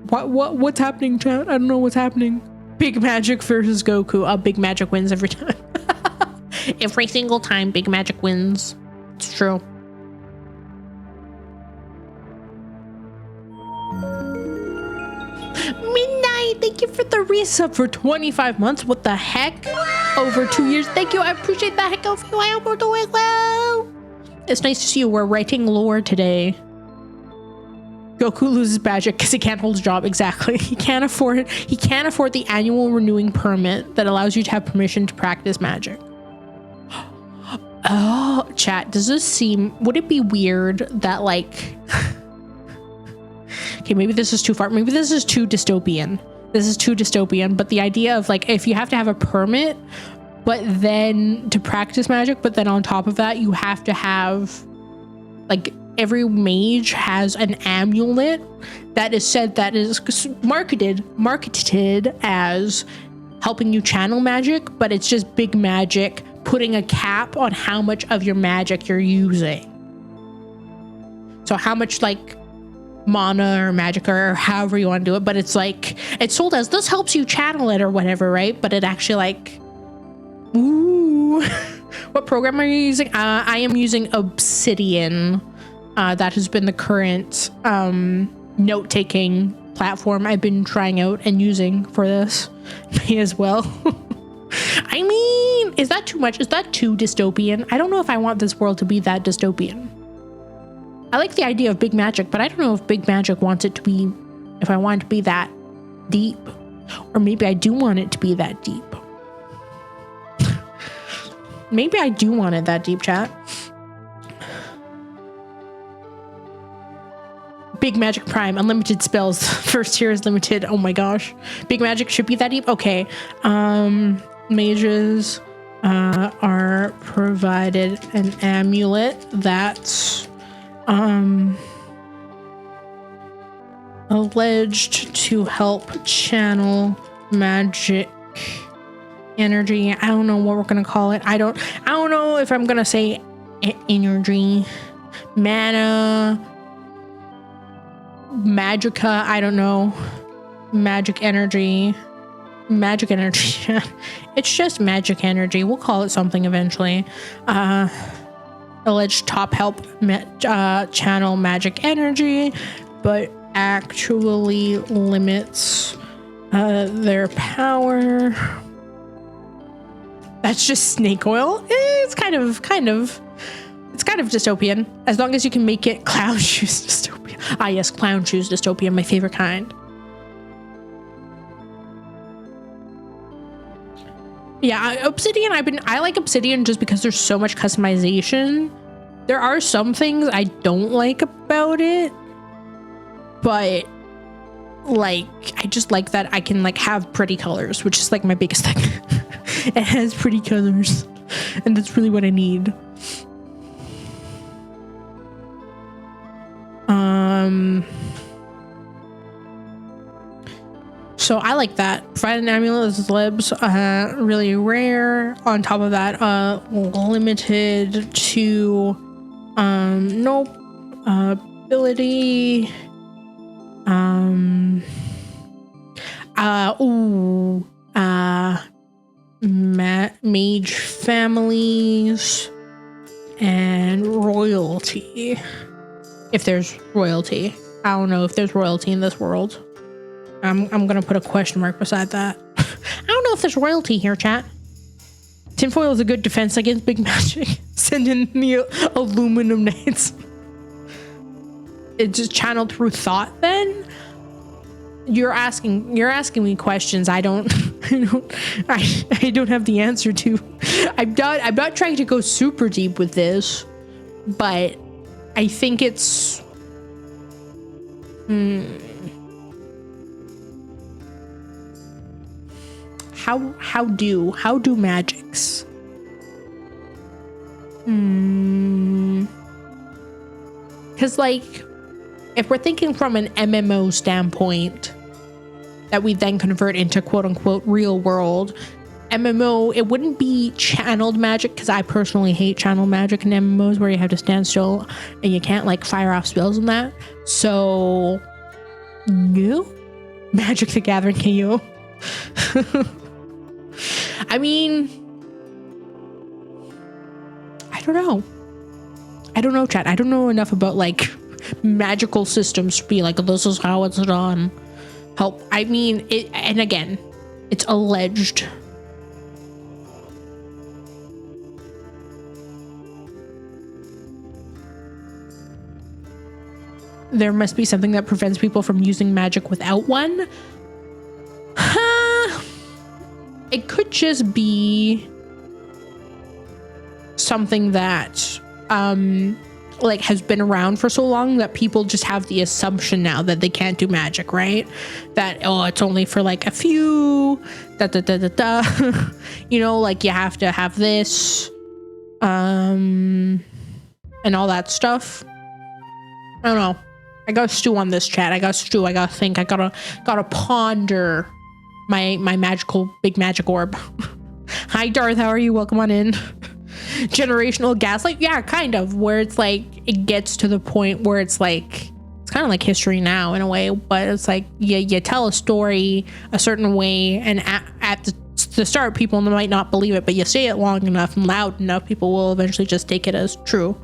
What's happening, chat? I don't know what's happening. Big Magic versus Goku. Big Magic wins every time. Every single time, Big Magic wins. It's true. Midnight, thank you for the resub for 25 months. What the heck? Over 2 years. Thank you. I appreciate the heck of you. I hope we're doing well. It's nice to see you. We're writing lore today. Goku loses magic because he can't hold his job. Exactly. He can't afford it. He can't afford the annual renewing permit that allows you to have permission to practice magic. Oh, chat. Does this seem? Would it be weird that like? Okay, maybe this is too far. Maybe this is too dystopian. This is too dystopian. But the idea of like, if you have to have a permit, but then to practice magic, but then on top of that, you have to have like every mage has an amulet that is said that is marketed as helping you channel magic, but it's just big magic putting a cap on how much of your magic you're using. So how much like mana or magic or however you want to do it, but it's like it's sold as this helps you channel it or whatever, right? But it actually like, ooh. What program are you using? I am using Obsidian. That has been the current note-taking platform I've been trying out and using for this. May as well. I mean, is that too much? Is that too dystopian? I don't know if I want this world to be that dystopian. I like the idea of big magic, but I don't know if big magic wants it to be, if I want it to be that deep. Or maybe I do want it to be that deep. Maybe I do want it that deep, chat. Big Magic Prime, unlimited spells. First tier is limited. Oh my gosh. Big Magic should be that deep? Okay. Mages are provided an amulet that's alleged to help channel magic energy. I don't know what we're gonna call it. I don't know if I'm gonna say energy, mana, magica. I don't know. Magic energy. It's just magic energy. We'll call it something eventually. Alleged top help channel magic energy, but actually limits their power. That's just snake oil. It's kind of dystopian, as long as you can make it clown shoes dystopia. Ah yes, clown shoes dystopia, my favorite kind. Yeah, Obsidian, I like Obsidian just because there's so much customization. There are some things I don't like about it, but like I just like that I can like have pretty colors, which is like my biggest thing. It has pretty colors, and that's really what I need. So I like that. Provide an amulet is libs, really rare. On top of that, limited to nope ability. Mage families and royalty. If there's royalty. I don't know if there's royalty in this world. I'm gonna put a question mark beside that. I don't know if there's royalty here, chat. Tinfoil is a good defense against big magic. Send in the aluminum knights. It's just channeled through thought then? You're asking me questions I don't have the answer to. I'm not trying to go super deep with this, but I think it's how do magics? Because like if we're thinking from an MMO standpoint that we then convert into quote unquote real world, MMO, it wouldn't be channeled magic, because I personally hate channel magic in MMOs where you have to stand still and you can't like fire off spells and that. So no, Magic the Gathering KO. I mean, I don't know, chat. I don't know enough about like magical systems to be like, this is how it's done. Help. I mean, it, and again, it's alleged. There must be something that prevents people from using magic without one. It could just be something that like has been around for so long that people just have the assumption now that they can't do magic, right? That, oh, it's only for like a few, you know, like you have to have this, and all that stuff. I don't know. I gotta stew on this, chat. I gotta stew. I gotta think. I gotta ponder my magical big magic orb. Hi, Darth. How are you? Welcome on in. Generational gaslight, yeah, kind of. Where it's like it gets to the point where it's like it's kind of like history now in a way, but it's like you tell a story a certain way, and at the start, people might not believe it, but you say it long enough and loud enough, people will eventually just take it as true.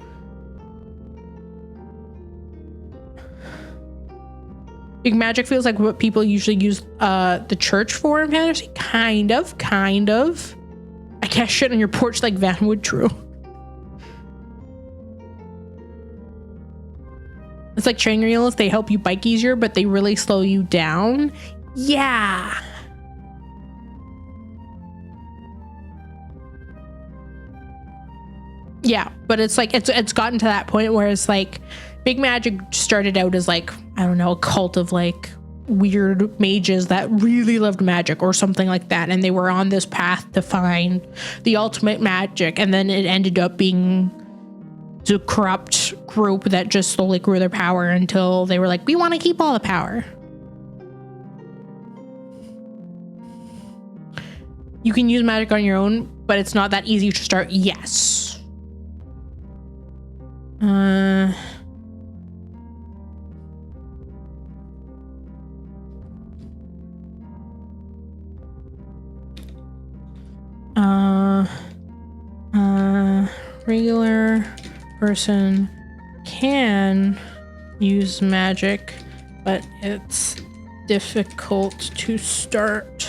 Big magic feels like what people usually use the church for in fantasy. Kind of. I cast shit on your porch like Van would. True. It's like training wheels. They help you bike easier, but they really slow you down. Yeah. Yeah, but it's like it's gotten to that point where it's like big magic started out as like, I don't know, a cult of like weird mages that really loved magic or something like that, and they were on this path to find the ultimate magic, and then it ended up being the corrupt group that just slowly grew their power until they were like, we want to keep all the power. You can use magic on your own, but it's not that easy to start. Yes. Regular person can use magic, but it's difficult to start.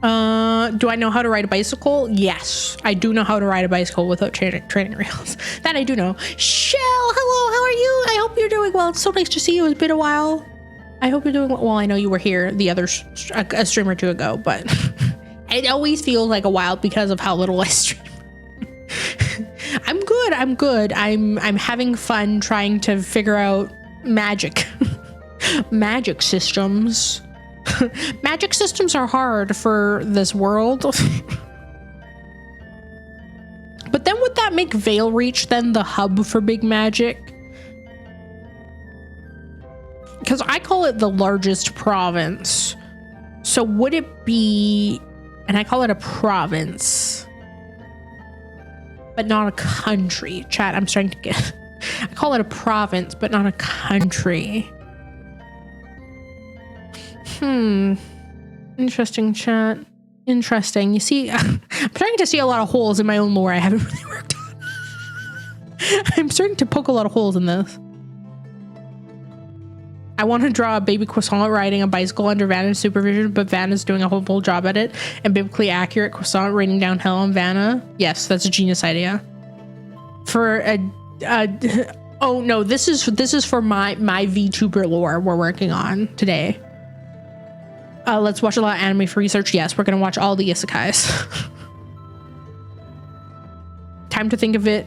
Do I know how to ride a bicycle? Yes, I do know how to ride a bicycle without training wheels. That I do know. Shell, hello, how are you? I hope you're doing well. It's so nice to see you. It's been a while. I hope you're doing well. Well, I know you were here the other a stream or two ago, but it always feels like a while because of how little I stream. I'm good. I'm having fun trying to figure out magic. Magic systems. Magic systems are hard for this world. But then would that make Vale Reach then the hub for big magic? Because I call it the largest province. So would it be, and I call it a province, but not a country. Chat, I'm starting to get, I call it a province, but not a country. Interesting, chat. Interesting. You see, I'm starting to see a lot of holes in my own lore I haven't really worked on. I'm starting to poke a lot of holes in this. I want to draw a baby croissant riding a bicycle under Vanna's supervision, but Vanna's doing a horrible job at it. And biblically accurate croissant raining down hell on Vanna. Yes, that's a genius idea. For a oh no, this is for my VTuber lore we're working on today. Let's watch a lot of anime for research. Yes, we're gonna watch all the isekais. Time to think of it.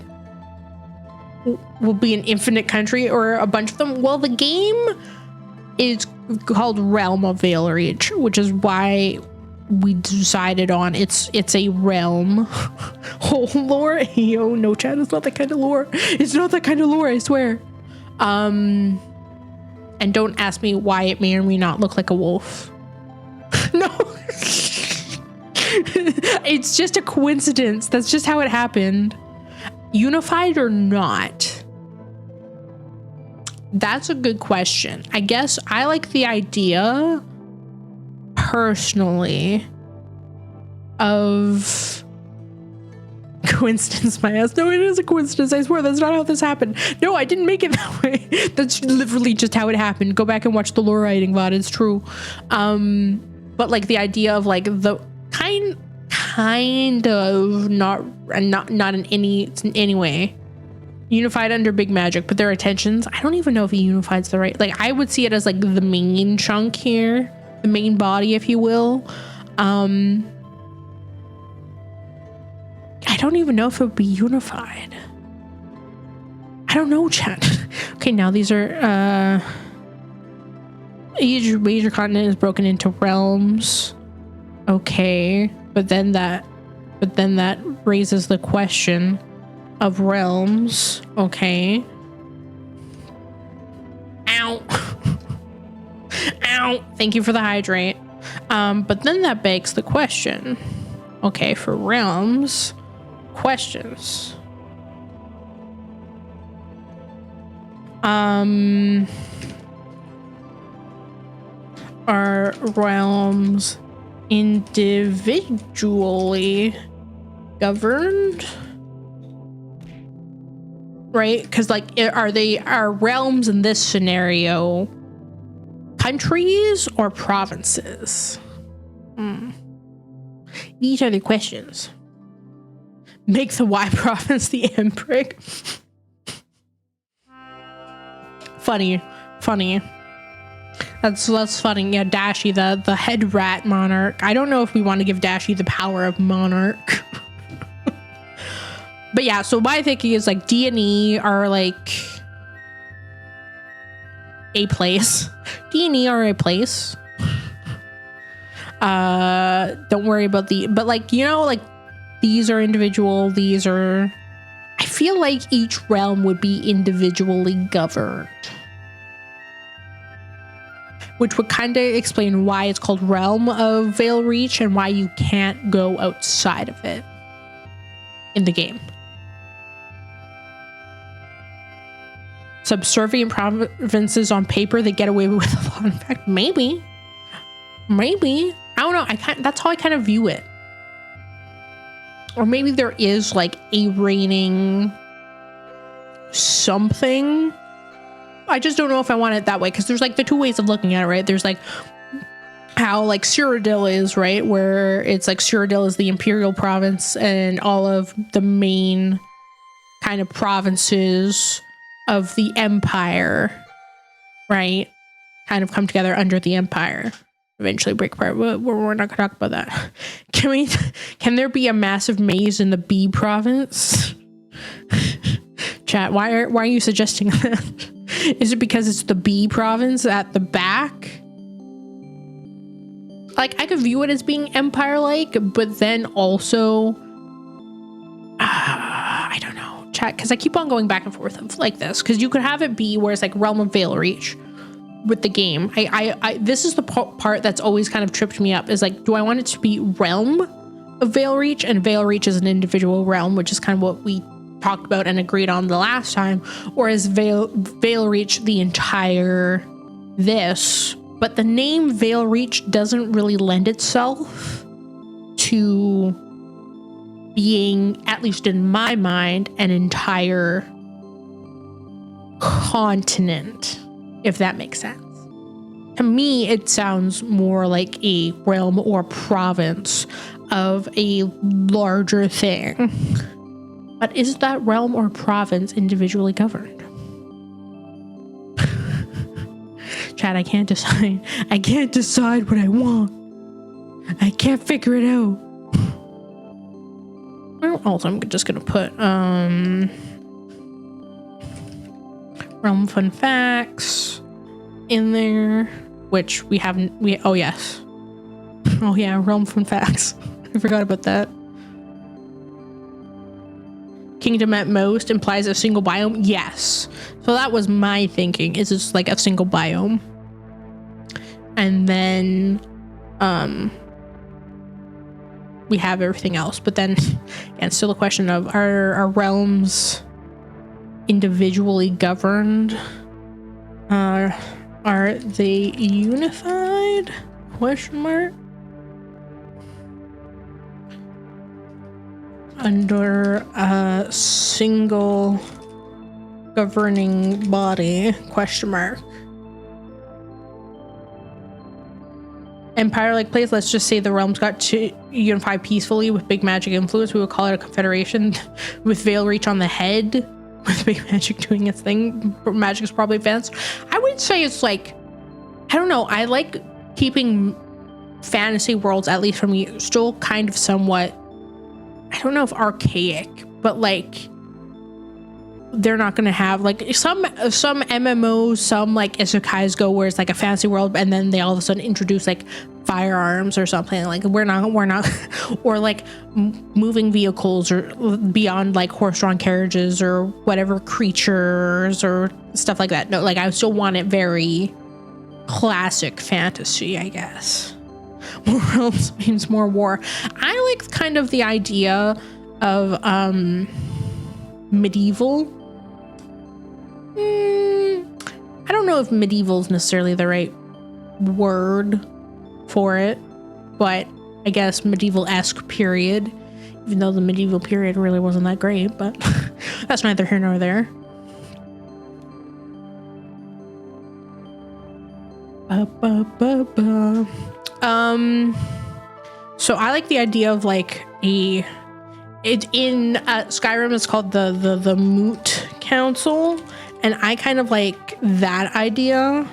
Will be an infinite country or a bunch of them. Well, the game is called Realm of Vale Reach, which is why we decided on it's a realm. Oh, lore. Yo, no, chat. It's not that kind of lore. It's not that kind of lore, I swear. And And don't ask me why it may or may not look like a wolf. No. It's just a coincidence. That's just how it happened. Unified or not? That's a good question. I guess I like the idea personally of coincidence, my ass. No, it is a coincidence. I swear that's not how this happened. No, I didn't make it that way. That's literally just how it happened. Go back and watch the lore writing VOD. It's true. But like the idea of like the kind of not in any way unified under big magic, but their attentions, I don't even know if he unified's the right, like I would see it as like the main chunk here, the main body, if you will. I don't even know if it would be unified. I don't know, chat. Okay, now these are each major continent is broken into realms. Okay, but then that raises the question of realms. Okay. Ow. Ow. Thank you for the hydrate. But then that begs the question. Okay, for realms, questions. Are realms individually governed? Right? Because like are realms in this scenario countries or provinces? These are the questions. Make the Y province the Emprick. Funny. That's funny. Yeah, Dashi, the head rat monarch. I don't know if we want to give Dashi the power of monarch. But yeah, so my thinking is like D&E are like a place. D&E are a place. Don't worry about but like, you know, like these are individual, these are, I feel like each realm would be individually governed. Which would kind of explain why it's called Realm of Veil Reach and why you can't go outside of it in the game. Subservient provinces on paper, they get away with a lot. In fact, maybe. I don't know. That's how I kind of view it. Or maybe there is like a reigning something. I just don't know if I want it that way, because there's like the two ways of looking at it, right? There's like how like Cyrodiil is, right? Where it's like Cyrodiil is the imperial province and all of the main kind of provinces of the empire, right, kind of come together under the empire, eventually break apart. We're not gonna talk about that. Can there be a massive maze in the B province? Chat, why are you suggesting that? Is it because it's the B province at the back? Like, I could view it as being empire-like, but then also I don't know, chat, because I keep on going back and forth like this, because you could have it be where it's like Realm of Veil Reach with the game. I this is the part that's always kind of tripped me up, is like, do I want it to be Realm of Veil Reach, and Veil Reach is an individual realm, which is kind of what we talked about and agreed on the last time, or is Veil Reach the entire this? But the name Veil Reach doesn't really lend itself to being, at least in my mind, an entire continent, if that makes sense. To me, it sounds more like a realm or province of a larger thing. But is that realm or province individually governed? Chad, I can't decide. I can't decide what I want. I can't figure it out. Also, I'm just gonna put realm fun facts in there, which we haven't. Oh yes. Oh yeah, realm fun facts. I forgot about that. kingdom at most implies a single biome. Yes. So that was my thinking. Is it's like a single biome. And then we have everything else. But then again, still a question of are realms individually governed? Are they unified? Question mark. Under a single governing body? Question mark. Empire-like place. Let's just say the realms got to unify peacefully with big magic influence. We would call it a confederation with veil reach on the head, with big magic doing its thing. Magic is probably advanced. I would say it's like, I don't know. I like keeping fantasy worlds, at least for me, still kind of somewhat, I don't know if archaic, but like they're not going to have like some MMOs, some like isekais go where it's like a fantasy world and then they all of a sudden introduce like firearms or something. Like we're not or like moving vehicles or beyond like horse-drawn carriages or whatever, creatures or stuff like that. No, like I still want it very classic fantasy, I guess. More realms means more war. I like kind of the idea of medieval. I don't know if medieval is necessarily the right word for it, but I guess medieval-esque period, even though the medieval period really wasn't that great, but that's neither here nor there. So I like the idea of like in Skyrim it's called the Moot Council, and I kind of like that idea.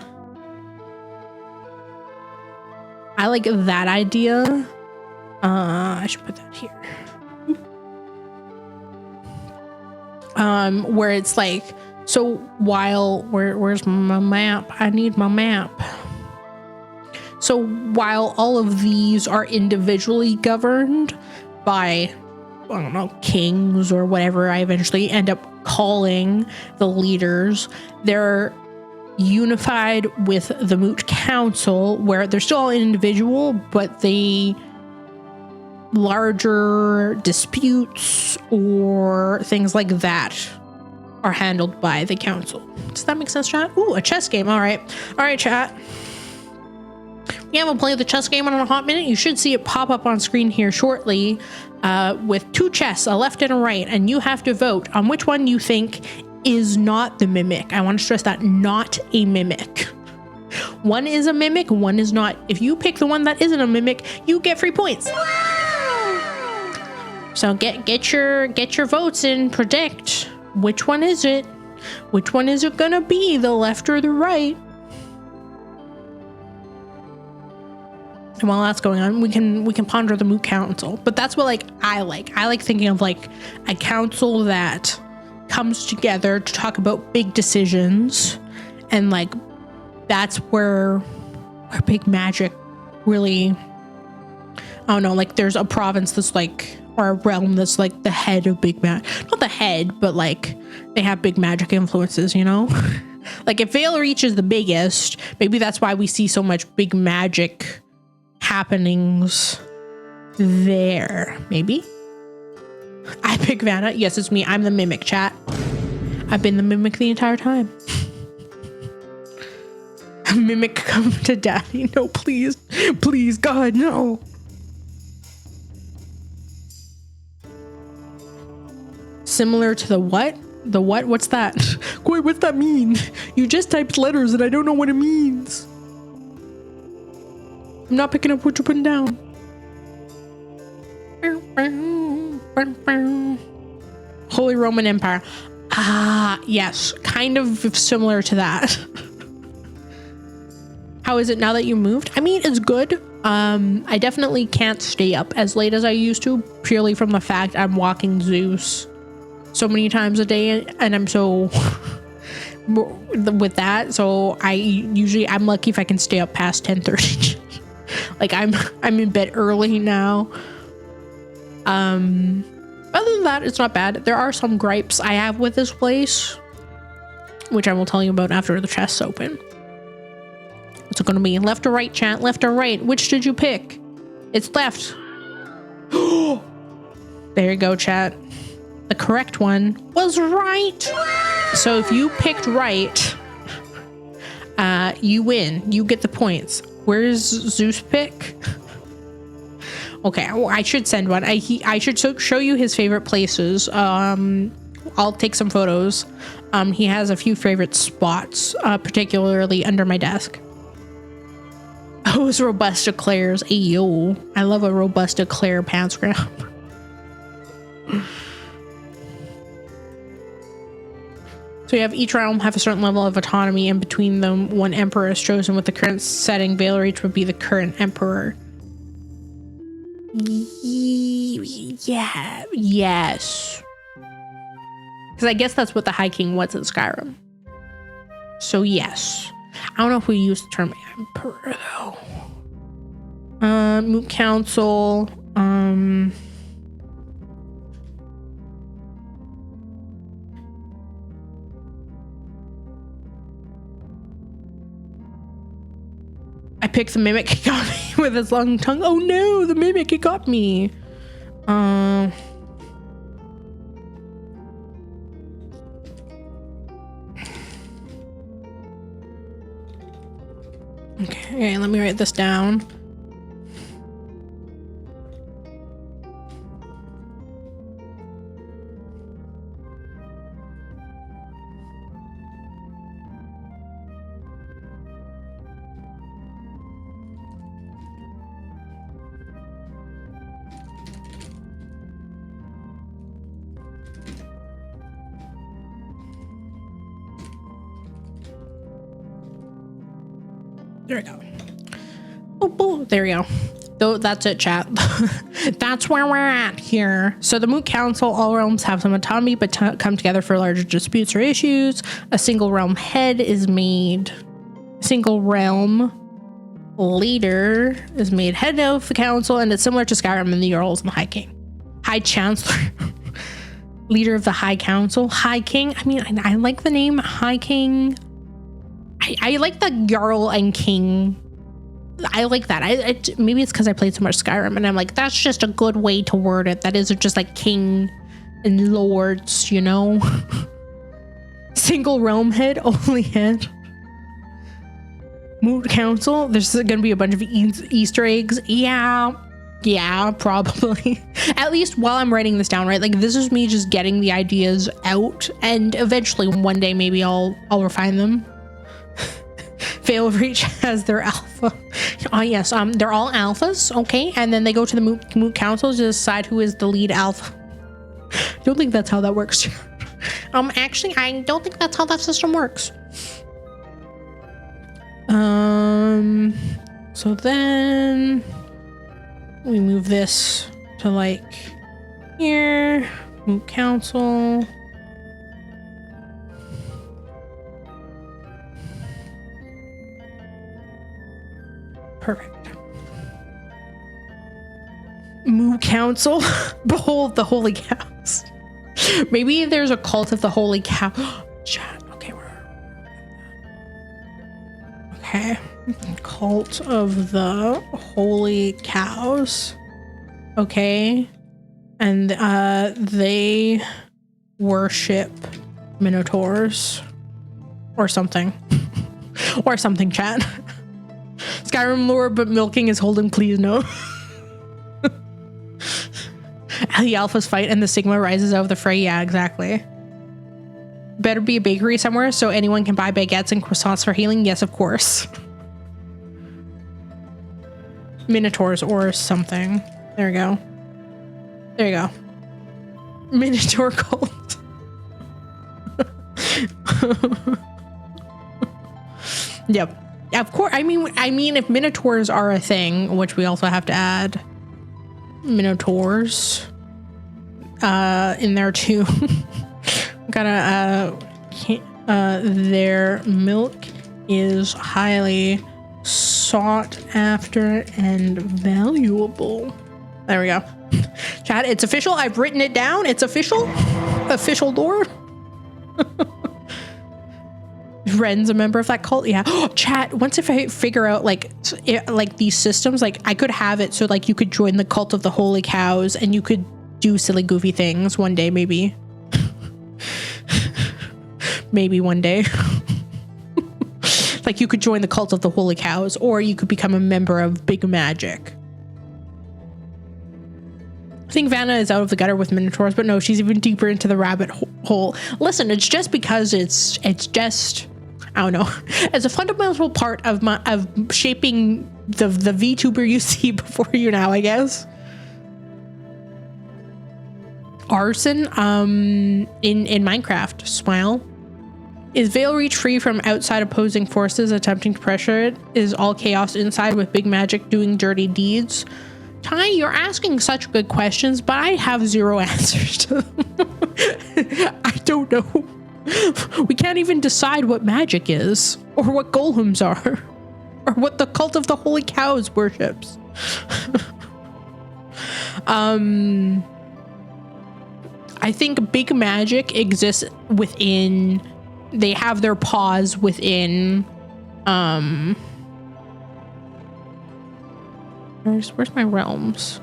I like that idea. I should put that here. Where it's like, so while where's my map? I need my map. So while all of these are individually governed by, I don't know, kings or whatever I eventually end up calling the leaders, they're unified with the Moot Council, where they're still all individual, but the larger disputes or things like that are handled by the council. Does that make sense, chat? Ooh, a chess game. All right, chat. We haven't played the chess game in a hot minute. You should see it pop up on screen here shortly with two chests, a left and a right, and you have to vote on which one you think is not the mimic. I want to stress that, not a mimic. One is a mimic, one is not. If you pick the one that isn't a mimic, you get free points. So get your votes in. Predict which one is it. Which one is it gonna be, the left or the right? And while that's going on, we can ponder the Moot Council. But that's what I like thinking of like a council that comes together to talk about big decisions, and like that's where big magic really, I don't know, like there's a province that's like, or a realm that's like the head of big magic, not the head, but like they have big magic influences, you know. Like if Veil Reach is the biggest, maybe that's why we see so much big magic happenings there. Maybe I pick Vanna. Yes, it's me. I'm the mimic, chat. I've been the mimic the entire time. Mimic, come to daddy. No, please, God, no. Similar to the what? The what? What's that? Wait, what's that mean? You just typed letters and I don't know what it means. I'm not picking up what you're putting down. Holy Roman Empire. Ah, yes. Kind of similar to that. How is it now that you moved? I mean, it's good. I definitely can't stay up as late as I used to, purely from the fact I'm walking Zeus so many times a day, and I'm so with that. So I'm lucky if I can stay up past 10:30. Like I'm in bed early now. Other than that, it's not bad. There are some gripes I have with this place, which I will tell you about after the chest's open. What's it going to be? Left or right, chat? Left or right? Which did you pick? It's left. There you go, chat. The correct one was right. So if you picked right, you win. You get the points. Where's Zeus pick? Okay, I should send one. I should show you his favorite places. I'll take some photos. He has a few favorite spots, particularly under my desk. Oh, it's Robusta Claire's. Ayo. I love a Robusta Claire pants grab. So you have each realm have a certain level of autonomy, and between them, one emperor is chosen. With the current setting, Valerich would be the current emperor. Yeah, yes. Because I guess that's what the High King was in Skyrim. So yes. I don't know if we use the term emperor though. Moot Council. I picked the mimic. He got me with his long tongue. Oh no, the mimic, it got me. Okay, let me write this down. There we go. Oh, there we go. Though that's it, chat. That's where we're at here. So the Moot Council, all realms have some autonomy, but come together for larger disputes or issues. A single realm head is made. Single realm leader is made head of the council, and it's similar to Skyrim and the Earls and the High King. High Chancellor. Leader of the High Council. High King. I mean, I like the name High King. I like the Jarl and King. I like that. Maybe it's because I played so much Skyrim and I'm like, that's just a good way to word it. That is just like king and lords, you know? Single realm head, only head. Moot Council. There's going to be a bunch of Easter eggs. Yeah, probably. At least while I'm writing this down, right? Like this is me just getting the ideas out, and eventually one day maybe I'll refine them. Valerich has their alpha. Oh yes, they're all alphas, okay, and then they go to the Moot Council to decide who is the lead alpha. Don't think that's how that works. Actually, I don't think that's how that system works. So then we move this to like here. Moot Council. Perfect. Moot Council. Behold the holy cows. Maybe there's a cult of the holy cow. Chat. Okay, okay. Cult of the holy cows. Okay. And they worship minotaurs or something. Or something, chat. Skyrim lore, but milking is holding, please no. The alphas fight and the Sigma rises out of the fray. Yeah, exactly. Better be a bakery somewhere so anyone can buy baguettes and croissants for healing. Yes, of course. Minotaurs or something. There we go. There you go. Minotaur cult. Yep. Of course. I mean, if minotaurs are a thing, which we also have to add minotaurs in there too. Gotta their milk is highly sought after and valuable. There we go. Chat, it's official. I've written it down. It's official. Official lore. Ren's a member of that cult. Yeah. Chat, once if I figure out like these systems, like I could have it so like you could join the cult of the holy cows and you could do silly goofy things one day, maybe. Maybe one day. Like you could join the cult of the holy cows, or you could become a member of Big Magic. I think Vanna is out of the gutter with minotaurs, but no, she's even deeper into the rabbit hole. Listen, it's just because it's just, I don't know, as a fundamental part of shaping the VTuber you see before you now, I guess. Arson, in Minecraft, smile. Is Veil Reach free from outside opposing forces attempting to pressure it? Is all chaos inside with Big Magic doing dirty deeds? Ty, you're asking such good questions, but I have zero answers to them. I don't know. We can't even decide what magic is, or what golems are, or what the cult of the holy cows worships. I think Big Magic exists within. They have their paws within. Where's my realms?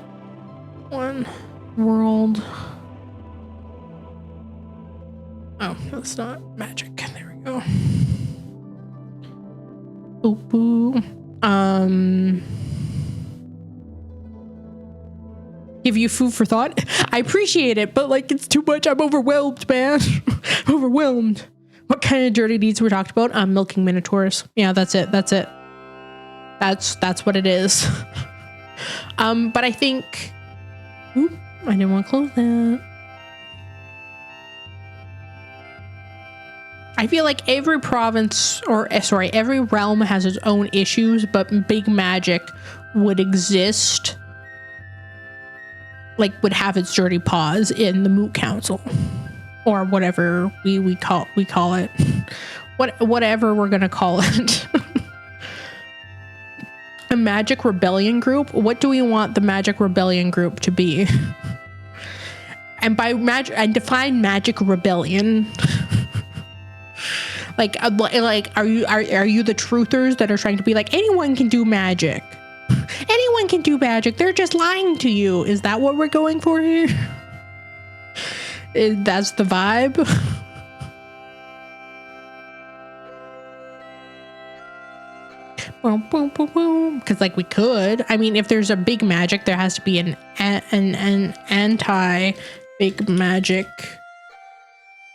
One world. Oh, that's not magic. There we go. Boop boo. Give you food for thought. I appreciate it, but like it's too much. I'm overwhelmed, man. Overwhelmed. What kind of dirty deeds were talked about? Milking minotaurs. Yeah, that's it. That's what it is. But I think, I didn't want to close that. I feel like every province, every realm has its own issues, but Big Magic would exist, like would have its dirty paws in the Moot Council. Or whatever we call it. Whatever we're gonna call it. A magic rebellion group? What do we want the magic rebellion group to be? And by magic, and define magic rebellion. like are you the truthers that are trying to be like anyone can do magic? Anyone can do magic. They're just lying to you. Is that what we're going for here? That's the vibe. Boom, boom, boom, boom. Because like we could. I mean, if there's a Big Magic, there has to be an anti-Big Magic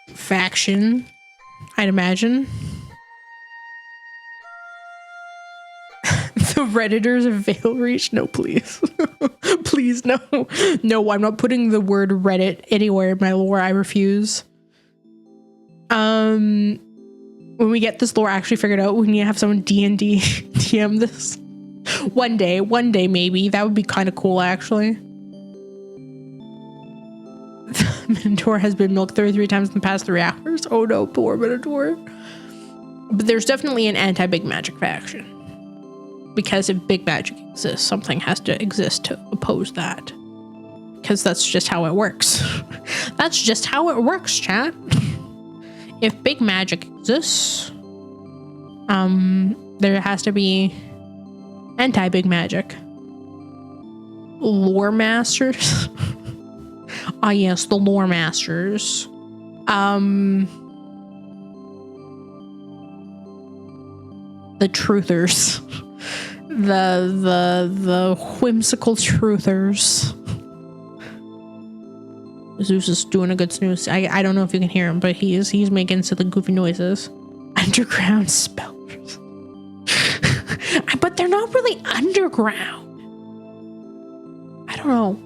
faction, I'd imagine. The Redditors of Veil Reach? No, please. Please, no. No, I'm not putting the word Reddit anywhere in my lore. I refuse. When we get this lore actually figured out, we need to have someone D&D DM this. One day maybe. That would be kind of cool, actually. The Minotaur has been milked 33 times in the past 3 hours. Oh no, poor Minotaur. But there's definitely an anti-Big Magic faction. Because if Big Magic exists, something has to exist to oppose that. Because that's just how it works. That's just how it works, chat. If Big Magic exists, there has to be anti-Big Magic. Lore Masters. Ah, yes, the Lore Masters. The Truthers. The whimsical truthers. Zeus is doing a good snooze. I don't know if you can hear him, but he's making silly goofy noises. Underground spellers. But they're not really underground. I don't know.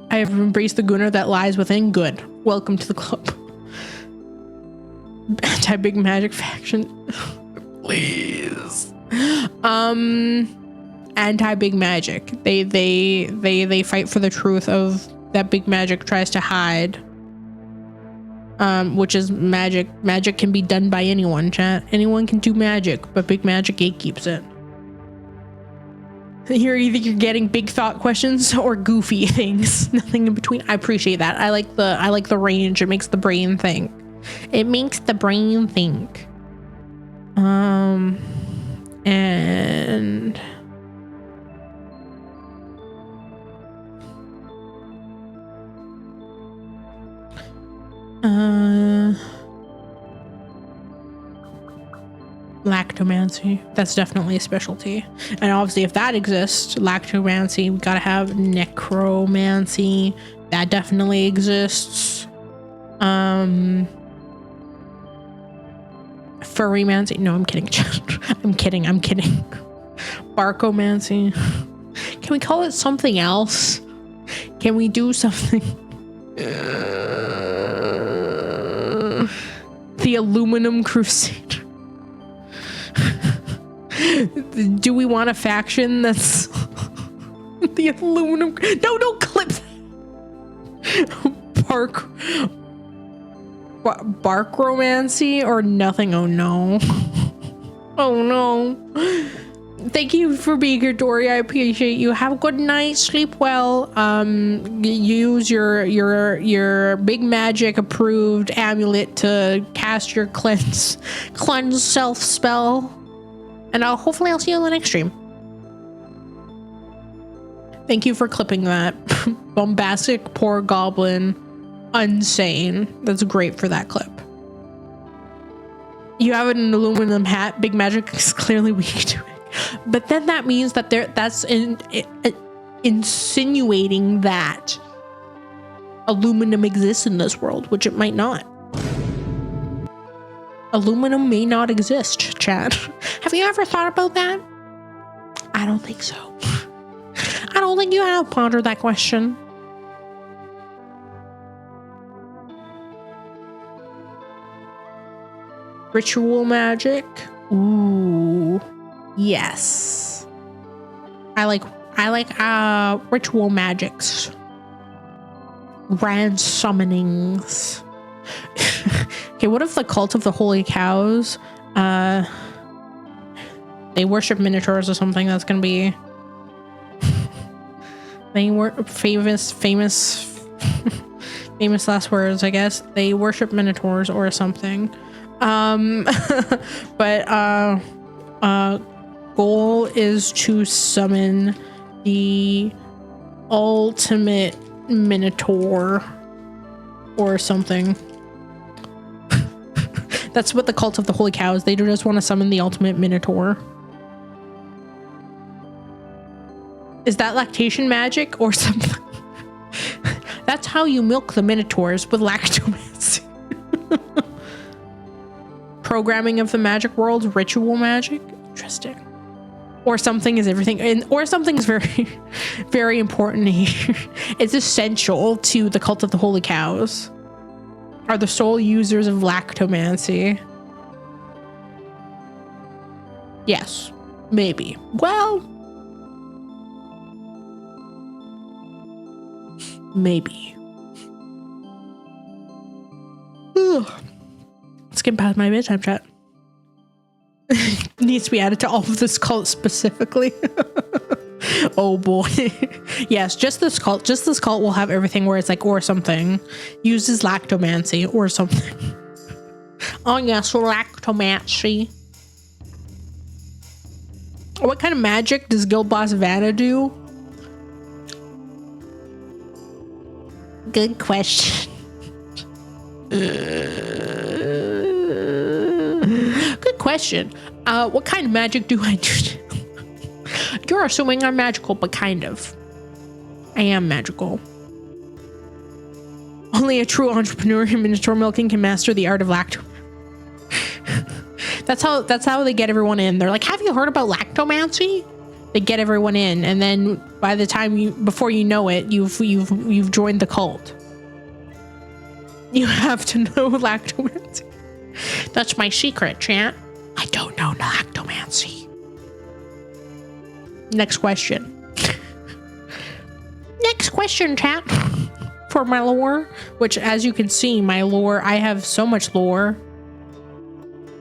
I have embraced the Gunnar that lies within. Good. Welcome to the club. Anti-Big Magic faction. Please. Anti-Big Magic. They fight for the truth of that Big Magic tries to hide. which is magic. Magic can be done by anyone, chat. Anyone can do magic, but Big Magic gatekeeps it. Here, either you're getting big thought questions or goofy things. Nothing in between. I appreciate that. I like the range. It makes the brain think. It makes the brain think. And lactomancy. That's definitely a specialty. And obviously if that exists, lactomancy, we gotta have necromancy. That definitely exists. Furrymancy. No, I'm kidding. I'm kidding. Barcomancy. Can we call it something else? Can we do something? The Aluminum Crusade. Do we want a faction that's the aluminum? No, don't clip Barkromancy or nothing. Oh no. Oh no. Thank you for being here, Dory. I appreciate you. Have a good night. Sleep well. Use your big magic approved amulet to cast your cleanse self spell. And hopefully I'll see you on the next stream. Thank you for clipping that. Bombastic, poor goblin, insane. That's great for that clip. You have an aluminum hat. Big magic is clearly weak to it. But then that means that that's insinuating that aluminum exists in this world, which it might not. Aluminum may not exist, chat. Have you ever thought about that? I don't think so. I don't think you have pondered that question. Ritual magic. Ooh. Yes. I like ritual magics. Ransommonings. Okay, what if the cult of the holy cows, they worship minotaurs or something? That's gonna be they were famous last words, I guess. They worship minotaurs or something. But goal is to summon the ultimate minotaur or something. That's what the cult of the holy cows. They just want to summon the ultimate minotaur. Is that lactation magic or something? That's how you milk the minotaurs, with lactomancy. Programming of the magic world, ritual magic. Interesting. Or something is everything, or something is very, very important here. It's essential to the cult of the holy cows. Are the sole users of lactomancy. Yes, maybe. Well, maybe. Ugh. Let's get past my bedtime chat. Needs to be added to all of this cult specifically. Oh boy. Yes, just this cult will have everything where it's like or something. Uses lactomancy or something. Oh yes, lactomancy. What kind of magic does Guild Boss Vanna do? Good question. Good question. What kind of magic do I do? You're assuming I'm magical, but kind of. I am magical. Only a true entrepreneur in minotaur milking can master the art of lacto. That's how they get everyone in. They're like, have you heard about lactomancy? They get everyone in, and then by the time before you know it, you've joined the cult. You have to know lactomancy. That's my secret, chat. I don't know lactomancy. Next question. Next question, chat. for my lore, which as you can see, my lore, I have so much lore.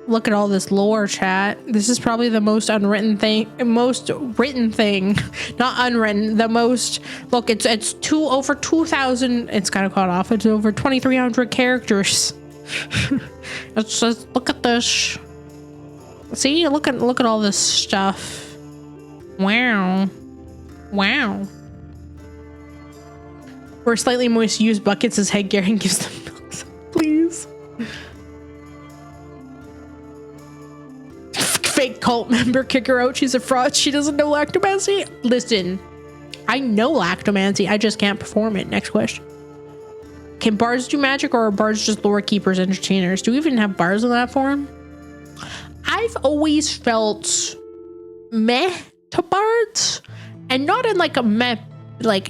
Look at all this lore, chat. This is probably the most unwritten thing, most written thing, not unwritten, the most, look, it's over 2,000, it's kind of caught off, it's over 2,300 characters. Let's just look at this. See, look at all this stuff. Wow. Wow. Or slightly moist use buckets as headgear and gives them milk. Please. Fake cult member, kick her out. She's a fraud. She doesn't know lactomancy. Listen, I know lactomancy. I just can't perform it. Next question. Can bards do magic, or are bards just lore keepers, entertainers? Do we even have bards in that form? I've always felt meh to bards, and not in like a meh, like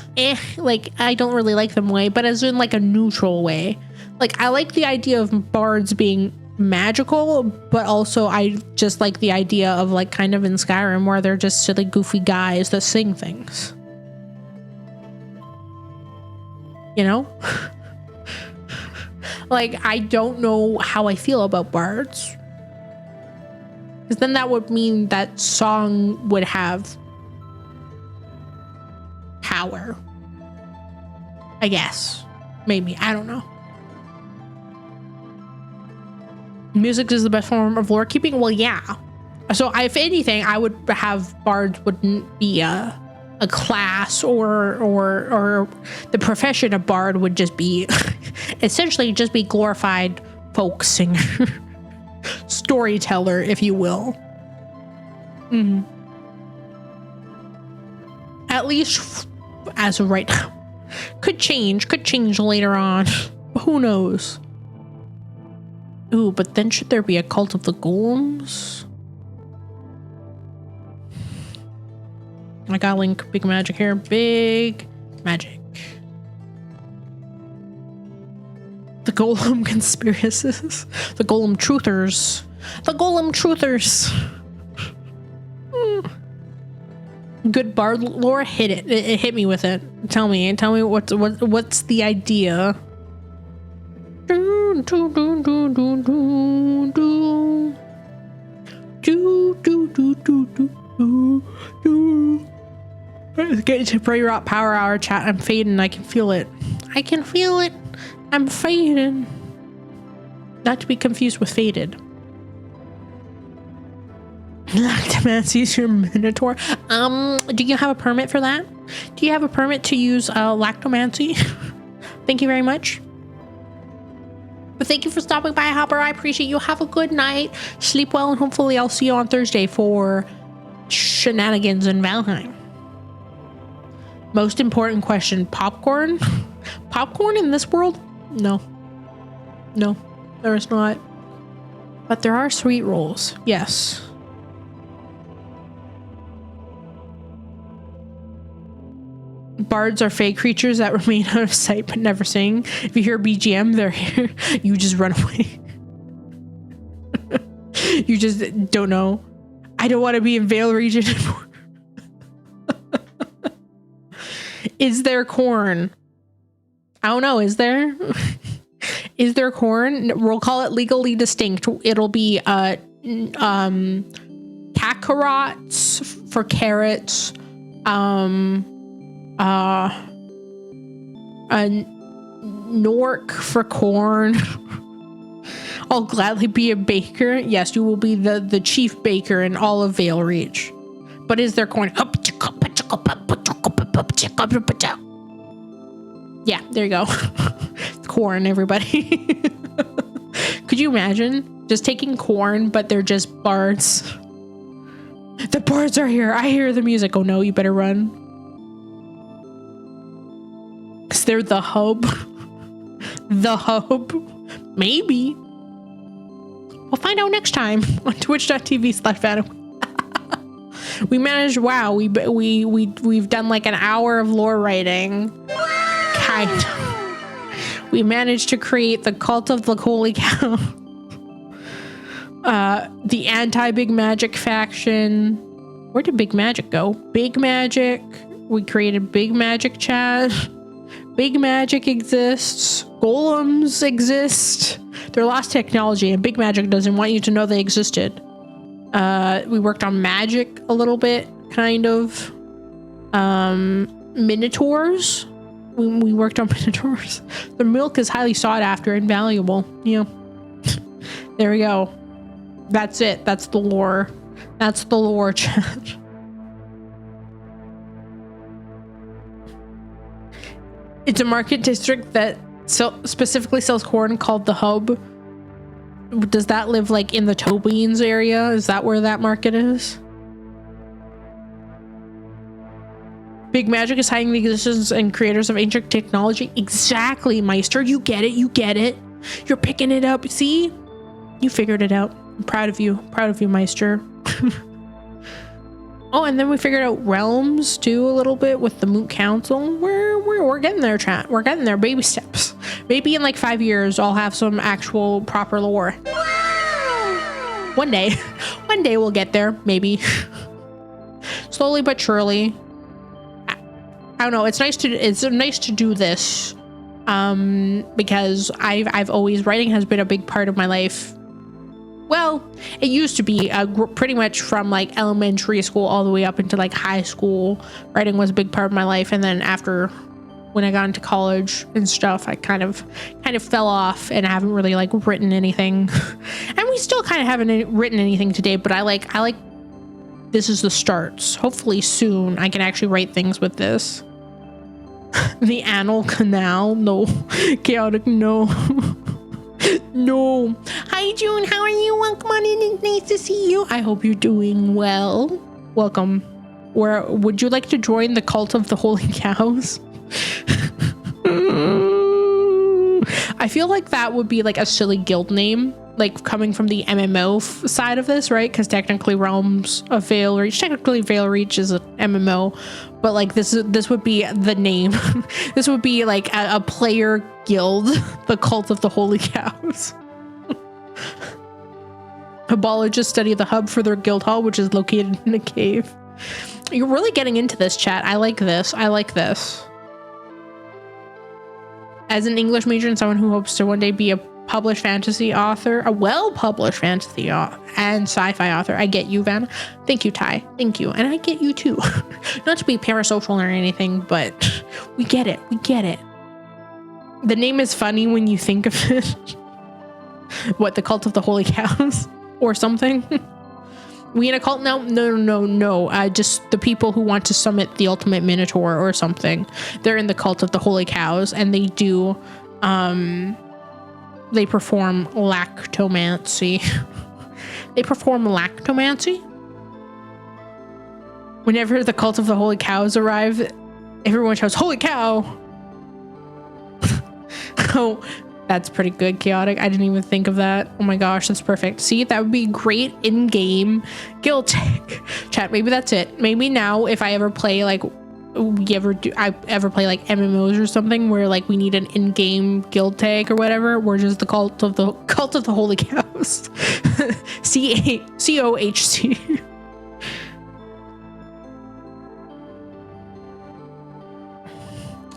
like I don't really like them way, but as in like a neutral way. Like I like the idea of bards being magical, but also I just like the idea of like kind of in Skyrim where they're just silly goofy guys that sing things, you know. Like I don't know how I feel about bards, because then that would mean that song would have power, I guess. Maybe, I don't know. Music is the best form of lore keeping. Well, yeah. So if anything, I would have bards wouldn't be a class, or the profession of bard would just be essentially just be glorified folk singer, storyteller, if you will. At least as of right now. Could change later on. Who knows? Ooh, but then should there be a cult of the golems? I got link big magic here. Big magic. The golem conspiracists. The golem truthers. The golem truthers. Good bard lore. Hit it. It hit me with it. Tell me what's the idea? Get to Pray Rock Power Hour, chat. I'm fading. I can feel it. I can feel it. I'm fading. Not to be confused with faded. Lactomancy is your minotaur. Do you have a permit for that? Do you have a permit to use lactomancy? Thank you very much. But thank you for stopping by, Hopper. I appreciate you. Have a good night. Sleep well, and hopefully I'll see you on Thursday for shenanigans in Valheim. Most important question, popcorn? Popcorn in this world? No. No, there is not. But there are sweet rolls. Yes. Bards are fake creatures that remain out of sight but never sing. If you hear BGM, they're here. You just run away. You just don't know. I don't want to be in Vale region anymore. Is there corn? I don't know. Is there? Is there corn? We'll call it legally distinct. It'll be kakarot's for carrots. A Nork for corn. I'll gladly be a baker. Yes, you will be the chief baker in all of Vale Reach. But is there corn? Yeah, there you go. Corn, everybody. Could you imagine just taking corn, but they're just bards? The bards are here. I hear the music. Oh no, you better run. Because they're the hub. The hub. Maybe. We'll find out next time on twitch.tv/Vtuber. We managed, wow, we've done like an hour of lore writing. Kind of. We managed to create the cult of the holy cow. The anti-big magic faction. Where did big magic go? Big magic. We created big magic chat. Big magic exists. Golems exist. They're lost technology, and big magic doesn't want you to know they existed. We worked on magic a little bit, kind of. Minotaurs. We worked on minotaurs. The milk is highly sought after and valuable. Yeah. There we go. That's it. That's the lore. That's the lore, chat. It's a market district that specifically sells corn called the Hub. Does that live like in the toe beans area? Is that where that market is? Big magic is hiding the existence and creators of ancient technology. Exactly, Meister. You get it. You get it. You're picking it up. See? You figured it out. I'm proud of you. Proud of you, Meister. Oh, and then we figured out realms too a little bit with the Moot Council. We're getting there, chat. We're getting there. Baby steps. Maybe in like 5 years, I'll have some actual proper lore. One day. One day we'll get there. Maybe. Slowly but surely. I don't know. It's nice to do this. Because I've always, writing has been a big part of my life. Well, it used to be pretty much from like elementary school all the way up into like high school. Writing was a big part of my life, and then after, when I got into college and stuff, I kind of fell off and haven't really like written anything. And we still kind of haven't written anything today. But I like this is the starts. Hopefully soon I can actually write things with this. The anal canal, no. Chaotic, no. No. Hi, June. How are you? Welcome on in. It's nice to see you. I hope you're doing well. Welcome. Where would you like to join the cult of the holy cows? I feel like that would be like a silly guild name, like coming from the MMO side of this, right? Because technically Realms of Veil Reach, technically Veil Reach is an MMO, but like this would be the name. This would be like a player guild, the cult of the holy cows. Herbologists study the hub for their guild hall, which is located in a cave. You're really getting into this, chat. I like this. I like this. As an English major and someone who hopes to one day be a published fantasy author, a well-published fantasy and sci-fi author, I get you, Vanna. Thank you, Ty. Thank you. And I get you too. Not to be parasocial or anything, but we get it. We get it. The name is funny when you think of it. What, the cult of the holy cows or something? We in a cult now? No. Just the people who want to summit the ultimate minotaur or something. They're in the cult of the holy cows, and they do, they perform lactomancy. They perform lactomancy? Whenever the cult of the holy cows arrive, everyone shouts, "Holy cow!" Oh, that's pretty good, Chaotic. I didn't even think of that. Oh my gosh, that's perfect. See, that would be great in-game guild tag. Chat, maybe that's it. Maybe now if I ever play like I ever play like MMOs or something where like we need an in-game guild tag or whatever, we're just the cult of the holy cows. COHC.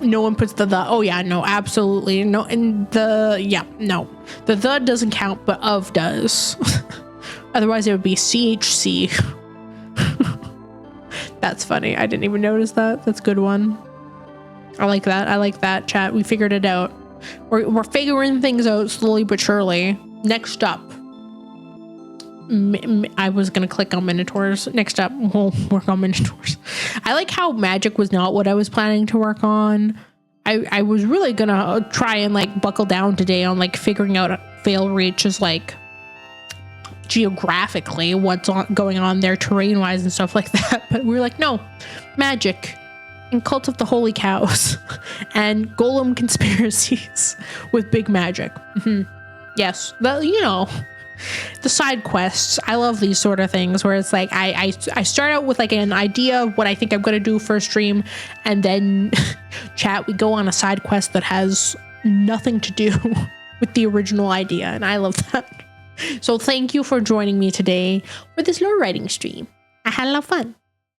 No one puts the. Oh yeah, no, absolutely no. And no, the doesn't count, but of does. Otherwise it would be CHC. That's funny. I didn't even notice that. That's a good one. I like that. I like that, chat. We figured it out. We're figuring things out slowly but surely. Next up, I was gonna click on minotaurs. Next up, we'll work on minotaurs. I like how magic was not what I was planning to work on. I was really gonna try and like buckle down today on like figuring out Veil Reach is like geographically what's going on there terrain wise and stuff like that, but we were like, no, magic and cult of the holy cows and golem conspiracies with big magic. Yes, the side quests. I love these sort of things where it's like I start out with like an idea of what I think I'm gonna do for a stream, and then chat, we go on a side quest that has nothing to do with the original idea, and I love that. So thank you for joining me today for this lore writing stream. I had a lot of fun.